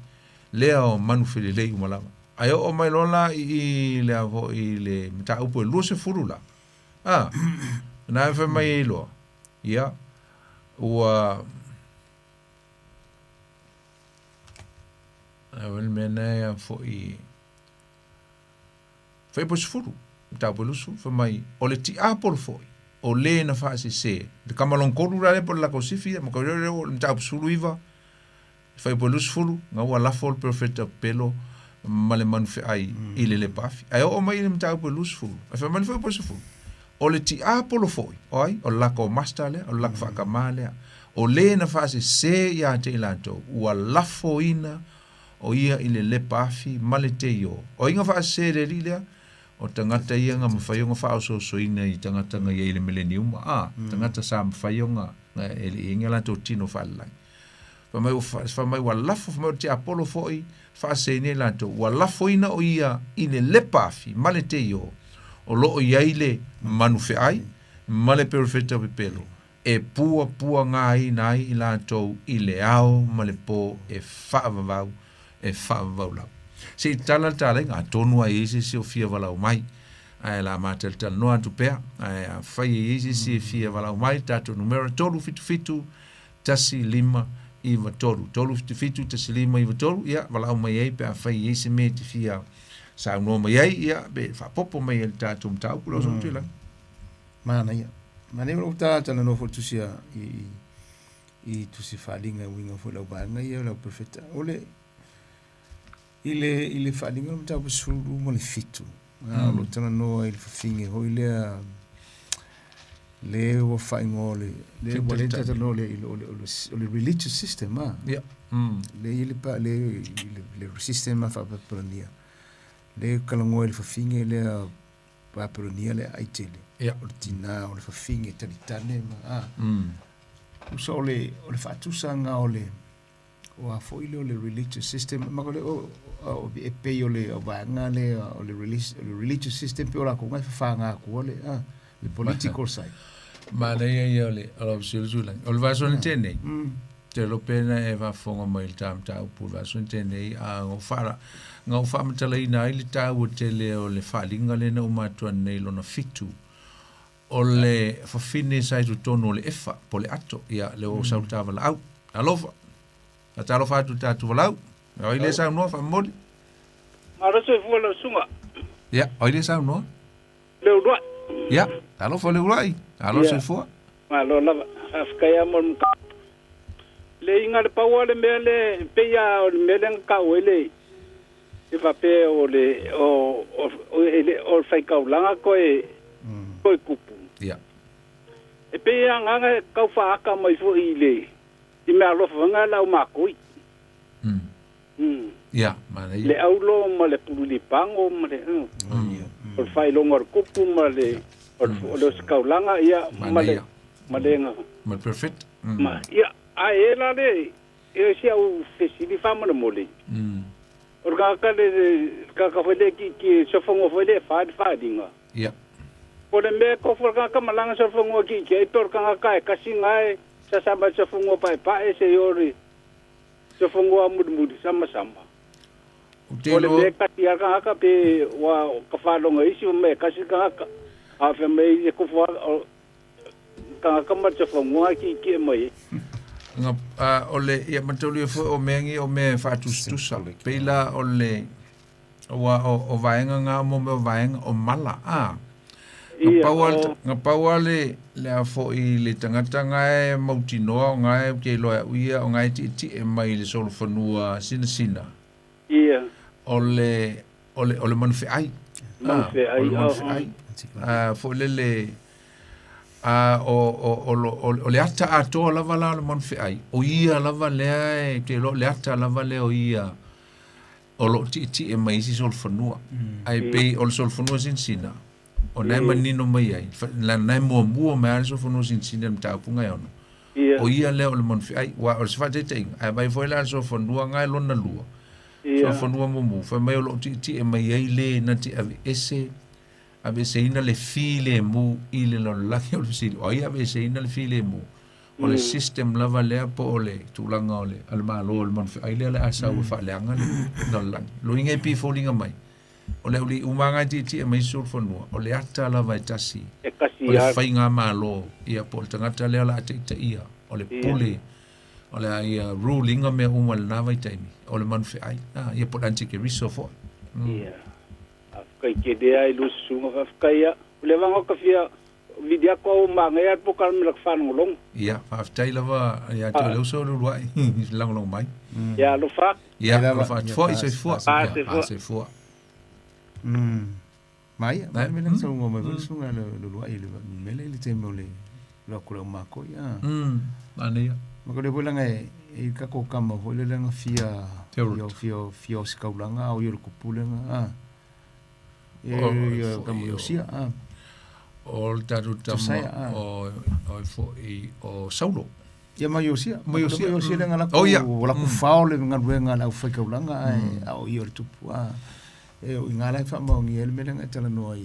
Speaker 1: le o manufile le malama ai o mai lola I le avo ile mta upo lu se furula na fa mai lo ia o wel mena ya foi po sfuru ta bolusu fa mai o le ti apol foi o le na fa se de kamalon ko rura le por la cosifi mo ko le ta sulu iva fai polus fulu nga wa la fol perfect pelo male man fe ai ile le pafi ai o mai le mta polus fulu fa man fai polus fulu o le ti a polo foi oi o la ko master le o la fa kamale o le na fase se ya te lanto wa la foina o ia ile le pafi male te yo o inga fase se le lia o tangata ia nga mawhaionga whao so ina i tangata nga ia ile millennium tangata sa mawhaionga nga ele inga lanto tino whalai whamai wa lafo whamai te apolo foi whaase ne lanto wa lafo ina o ia ile le pafi male te yo o loo ia ile manu ai male perfecta pepelo e pua ngā ina i lanto ile ao male po e whaavavau lau se tala ngā tonu a ese se o fia walau mai ai la matel tal no atu pea ai fai ese se fia walau mai tato numero tolu fitu tasi lima iwa tolu fitu tasi lima iwa tolu ia walau mai ei pea fai ese me te fia sa no mai ei ia be fa popo mai el tato mtau kulo so mtila
Speaker 2: mana ia mana ia tato na no fotusia i tusi falinga winga fo lau banga ia lau perfecta ole ile falinga mo tau suru mo le fitu lo tana no il fafinge ho ile le o faingo le wale tata no le religious system le ile pa le system fa papronia le kalango il fafinge le papronia le aitele o tina o le fafinge talitane so le fatusanga ole o a foi le religious system ma le o e pe o le vanga le o le religious system pe ora ko ngai fa nga ko le le political side
Speaker 1: ma le ia le o silzula o le vaso ntene te lo pena e va fonga mai il tam ta pu vaso ntene a o fara nga o fa mtala ina ile ta o tele o le falinga le na o matua nei lo na fitu o le fa fine sai tu tono le efa po le ato ia le o sautava la au alofa atalo fa tu tatu valau o ile sa no fa moli
Speaker 3: mara se fu la sunga
Speaker 1: ya o ile sa no
Speaker 3: le ro
Speaker 1: ya alo fa le urai alo se fu
Speaker 3: ma lo la afkaya mon ka le inga le pawa le mele pe ya o mele ka o le e va pe o le o fai ka langa ko e kupu
Speaker 1: ya
Speaker 3: e pe ya nga ka fa ka mai fu ile i me alo fanga la ma koi
Speaker 1: ya mana
Speaker 3: le aulo ma le puli pango ma le o fai lo ngor kupu ma le o skaulanga ia ma le nga
Speaker 1: ma perfect
Speaker 3: ma ia a ela le e sia o fesili fama le mole o ka ka fele ki so fongo fele fa dinga
Speaker 1: ya
Speaker 3: o le me ko for ka malanga so fongo ki tor ka ka singa sa samba so fongo pa e se yori so fongo amud sama o le me ka tia ka pe wa ka fa lo ngai si me ka si ka a fe me e ko fa ka ma so fongo ki mai
Speaker 1: nga ole ia matoli fo o mengi o me fa tu pela ole o vaenga nga mo me vaenga o mala nga pawale le fo i le tangata nga e mautino nga e ke lo ia nga ti e mai le solo fonua sina
Speaker 3: ia
Speaker 1: ole man fe ai fo le o le ata ato lava la man fe ai o ia lava le ke lo le ata lava le o ia o lo ti e mai si sol fonua ai pe o sol fonua sina o nai manino mai ai la nai mo mai sol fonua sina mta punga yo o ia le o le man fe ai wa o se fa te ai vai foi la sol fonua ngai lo na lua sol fonua mo fa mai o lo ti e mai ai le na ti ave ese ave se ina le file mu ile lo la ke o sil o ia ave se ina le file mu o le system lava le po le tulanga ole al malo al man ai le asa o fa le anga no la lo inga pi folinga mai o le uli umanga ti mai sul fonua o le ata lava tasi o le fainga malo ia po tangata le ala te ia o le pule o le ia ruling me umal na vai taimi o le man ai ia po anti ke riso fo
Speaker 3: ia kai ke de ai lu sunga fa kai le vanga ka fia vidia ko mangai at pokal milak fan ngolong
Speaker 1: ia aftai lava ia tu lo so lu ai long mai
Speaker 3: ya lo fa
Speaker 1: ia
Speaker 2: Ia,
Speaker 1: lo fa
Speaker 2: ia,
Speaker 1: fo
Speaker 2: fa-
Speaker 1: se fo
Speaker 2: fa-
Speaker 1: se fo
Speaker 2: mai me lang sa ngoma mo sunga lo ai le mele le te mo le lo ko ma ko ya
Speaker 1: ani
Speaker 2: ma ko le bola ngai e ka ko kama ho le nga fia fio skaulanga o yo ko pulenga e ka mo sia
Speaker 1: o taru tama o saulo
Speaker 2: ya ma yo sia le nga la
Speaker 1: Oh, ia.
Speaker 2: la ko faole nga wenga la fa kaulanga o yo tu e o ngala fa mo ngi el mele nga tala no ai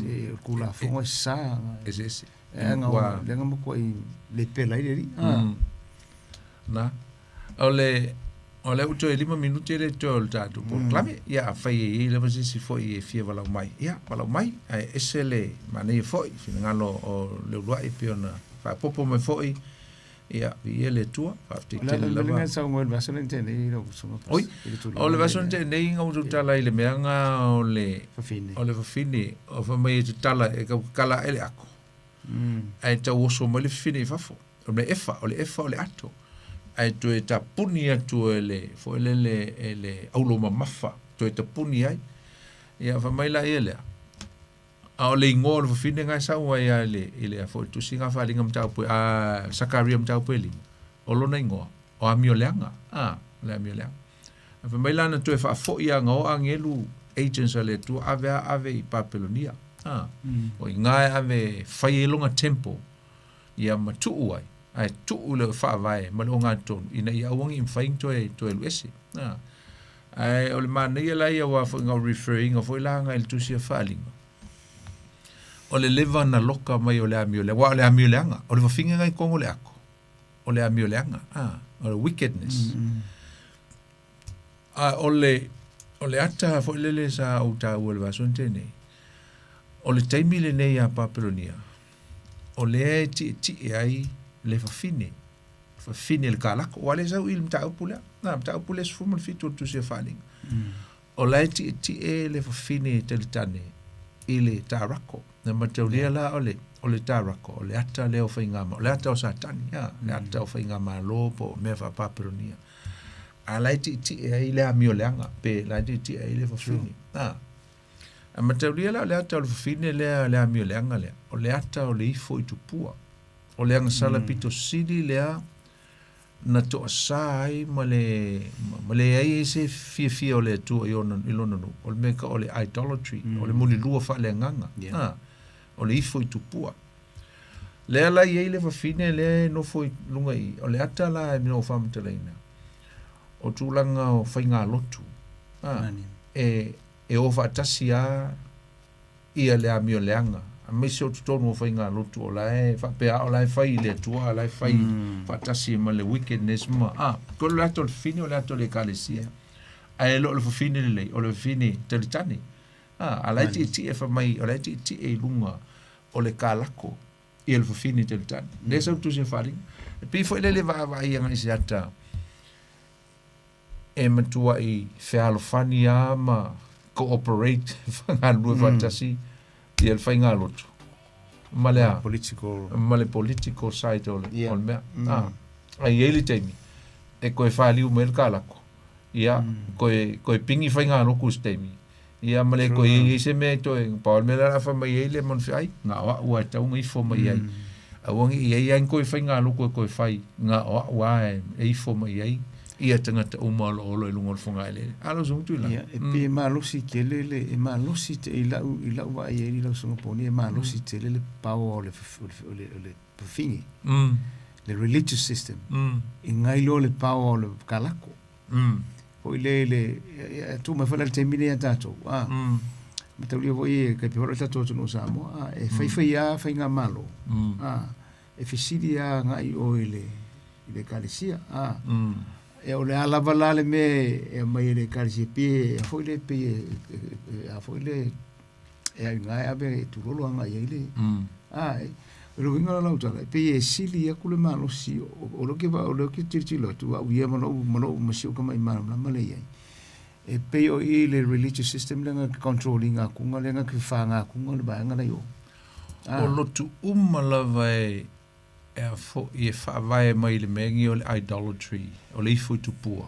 Speaker 2: e kula fo sa
Speaker 1: ese
Speaker 2: nga le nga mo ko le pela i
Speaker 1: na ole uto 5 minuti le tol tatu por clame ya fai le vasi si foi e fie vala mai ya vala mai esele mane foi finalo o le luai piona fa popo me foi ya ele tua fa te
Speaker 2: la
Speaker 1: la
Speaker 2: le nga sa mo el vaso lente ni lo so
Speaker 1: oi o le vaso te nei nga uto tala ile meanga o le fa fini o fa mai te tala e ka kala ele ako ai ta oso mo le fini fa fo o le efa o le ato ai tu e tapuni atu ele fo ele aulo mamafa tu e tapuni ai ia fa mai la ele a le ngol fo fine nga sa wa ia ele fo tu singa fa linga mtau pu a sakaria mtau peli o lo na ngo o amioleanga le amioleanga fa mai la na tu e fa fo ia ngo angelu agents ale tu ave i papelonia o inga ave fai longa tempo ia matu ai ai tu le fa vai ma lo ngaton ina ia wong in faing to luesi ai o le mana ia la ia wa fo nga referring of la nga el tu sia faling o le leva na loka mai o le amio wa le amio nga o le finga ngai kongo le ako o le amio nga o le wickedness o le ata fo le sa o ta o le vasonte nei o le taimi le nei a papelonia o le ti ai le fa fine le kalako wale sa il mta upula na mta upula su mo fitu tu se faling o la ti le fa fine teltane ile tarako na mataulia la ole tarako ole ata le o fainga ma ole ata o satani le ata o fainga ma lopo me fa paperonia a la ti ile amioleanga pe la ti ile fa fine a mataulia la le ata o fine le amioleanga le ole ata o le ifo itupua o le anga sala pito sili lea na to asai ma le ai se fia o le tu ilona no o le meka o le idolatry o le muni lua fa le nganga o le ifo i tupua le ala i le fafine le no foi lunga i o le ata la e mino famteleina o tulanga o fainga lotu e o fa tasia ia le amio leanga a me se o tutonu o fainga lotu o lae fa pea o lae fai le tua lae fai fa tasi ma le wickedness ma ko le ato le fine o le ato le kalesia a e lo le fine le o le fine telitani a lae ti e fa mai o lae ti e lunga o le kalako i le fine telitani le sa tu se fari e pi fo le va i anga isi ata e matua i fealo fani ama cooperate fanga lue fa tasi i el fainga lotu male political side o le mea ai ele temi e koe whaaliu me el kalako ia koe pingi fainga loku stemi ia male koe i se mea to e paol me la fa mai ele mon fai nga wa ua taunga i fo mai ai awangi i ai koe fainga loku koe fai nga wa e ifo mai ai ia tangata umalo olo e lungo fonga ele alo zung tu la
Speaker 2: e pe malosi kelele e malosi te ila wa e ila sunga poni e malosi te le power le fingi le religious system e ngai lo le power le kalako o ile tu me fala te mine atato me te uli voi ke pe ora tato no Samoa e fai ya fainga malo e fisidia ngai o ile kalesia e o le alava la le me e mai le karisi pe foi le pe foi le e ngai ave tu rolo anga ile lo vinga la uta pe sili ya kule malo si o lo ke va o lo ke tirtilo tu a uia mano masio kama imana male ye e pe o ile religious system lenga controlling a kunga lenga ke fanga kunga le banga la yo
Speaker 1: O lotu lava e fo i whaavai mai le mengi o le idolatry, o le ifu tupua.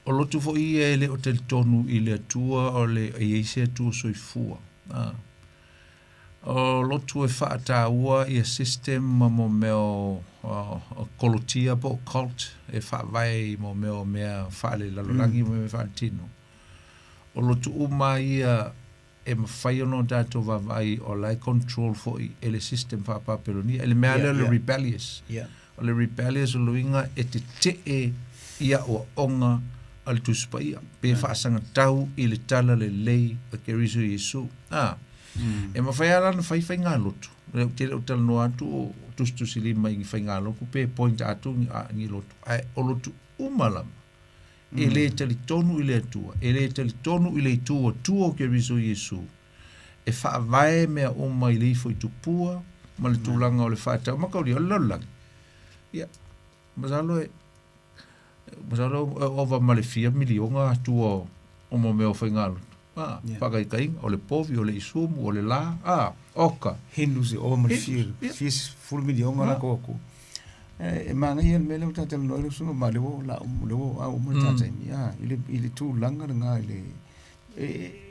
Speaker 1: O lotu fo i e le o te tonu i le atua o le eise atua soifua. O lotu e whaata ua i a system mo meo kolotia po cult e whaavai mo meo mea whaale lalorangi mo me whaatino. O lotu ia e mawhai ono dato vavai o lai control fo i ele system whaapaperonia, ele mea leo le rebellious. O le rebellious o luinga e te ia o onga al tuspa ia. Pe whaasanga tau i le tala le lei a keriso Yesu. E mawhai ala na whai ngā lotu. Te leo tala no atu o tustusi lima i whai ngā loku pe point atu ngi lotu. O lotu umalama. E le tali tonu i le atua. E le tali tonu i le tua o keriso Yesu. E whaavae mea oma i le ifo i tupua. Ma le tūlanga o le whaatau. Makauri o laulang. Ia. Masalo ova malefia milionga atua o mo meo whai ngā lotu. Pakai kainga, o le povi, o le isumu, o le la, oka.
Speaker 2: Hindu se o malefia, fies full milionga la koko. E manga ia mele o tata no ile sunga malewo la lewo a o mo tata ia ile tu langa nga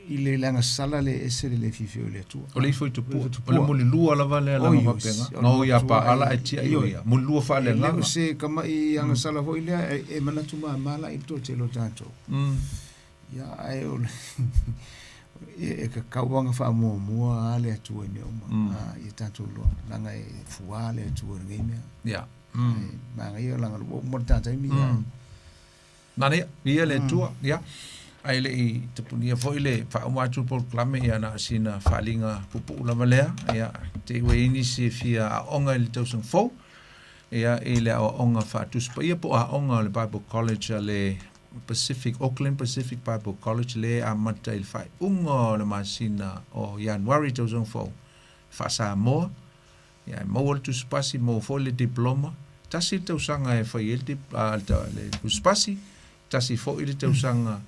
Speaker 2: ile langa sala le esere le fifio le tu.
Speaker 1: O le foi tu o le moli lua la vale la ma penga. No ia pa ala e tia ia. Mo lua fa le langa.
Speaker 2: Se kama i anga sala ho ile e mana tu mala i to telo tato. Ya ai o e ka kawanga fa mo ale atu ne o i tato lo langa e fuale atu ne me.
Speaker 1: Ya.
Speaker 2: Manga ia langa mo tata mi ya.
Speaker 1: Nane ia le tua ya. Ai le i te punia foi le fa o atu por clame ia na sina falinga pupu la valea ia te weini se fia a onga le tau sang fo ia ile a onga fa tu spa ia po a onga le Bible College le Auckland Pacific Bible College le a mata il fai ungo le masina o January tau sang fo fa Samoa ia mo tu spasi mo fo le diploma tasi tau sanga e fai le spasi tasi fo ile tau sanga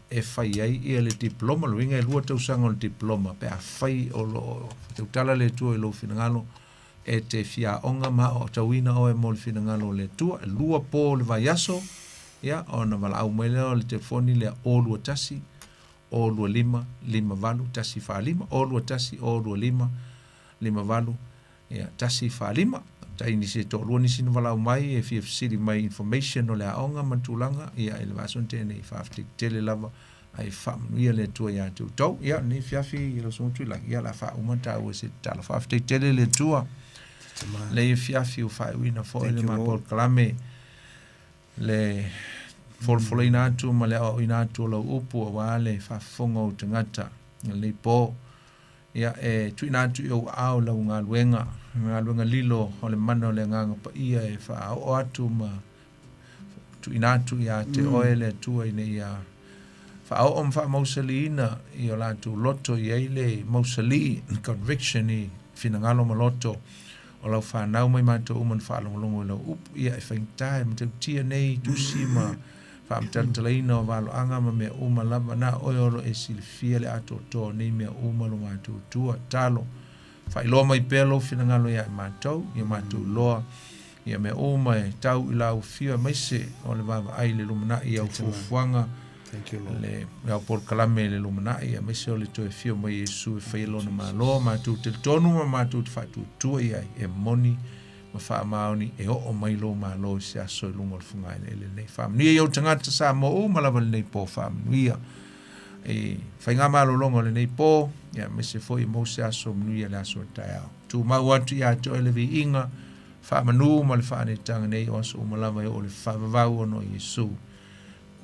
Speaker 1: e fai ai ia le diploma lo inga e lua tau sanga le diploma pe a fai o lo tau tala le tua e lo finangalo e te fia onga ma o tauina o e mo le finangalo le tua e lua po le vaiaso ia o na wala au mele o le telefoni le o lua tasi o lua lima valu tasi fa lima o lua tasi o lua lima valu ia tasi fa lima ta inisi to lua nisi wala au mai e FFC di mai information o le aonga mantulanga ia ele vasonte nei faftik tele lava ai fam ia le tua ia tu tau ia ni fiafi ia so tu la ia la fa umanta o se tala faftik tele le tua le fiafi o fa wina fo ele ma por klame le folfolina tu ma le o ina tu lo upu wa le fa fongo tangata le po ia e tu ina tu o au la unga luenga lilo o le mana o le nganga pa ia e wha o atu ma tu inatu ia te oele tua ine ia wha o wha mausali ina i o la tu loto i eile mausali conviction i finangalo ma loto o lau whanau mai mato uman whalongolongo lau upu ia e whaingtae ma te tia nei tusi ma whaamtatalaina o walo anga ma mea uma lava na oiolo e silifia le ato to nei mea uma lo mato tua talo fai loa mai pelo finangalo ia matou ia matou loa ia me uma e tau i lau fia maise o le vava ai le lumana ia au fufuanga le au por kalame le lumana ia maise o le toe fia mai Yesu e fai lona maloa matou te tonu ma matou te fatu tua ia e moni ma faa maoni e o mai lo malo se aso i lungo le fungai le nei famnia iau tangata sa mo o malava le nei po famnia e fai ngā malo longo le nei po ia me se foi mo se aso mnuia le aso tai au tu mau atu ia to ele vi inga fa manu ma le fa ne tanga nei o so malava o le fa vau ono Yesu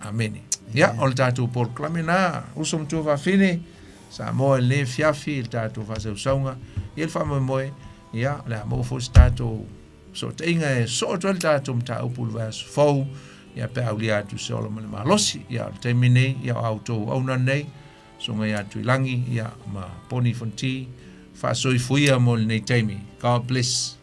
Speaker 1: amen ia o le tatu por clamena usum tu va fine sa mo le fiafi tatu fa se usanga il fa mo ia le mo fo tatu so te inga e so to le tatu mta upul vas fo ia pe aulia tu solo ma malosi ia termine ia auto ona nei so ngai atu langi ia ma poni fonti fa soi fuia mo nei taimi God bless.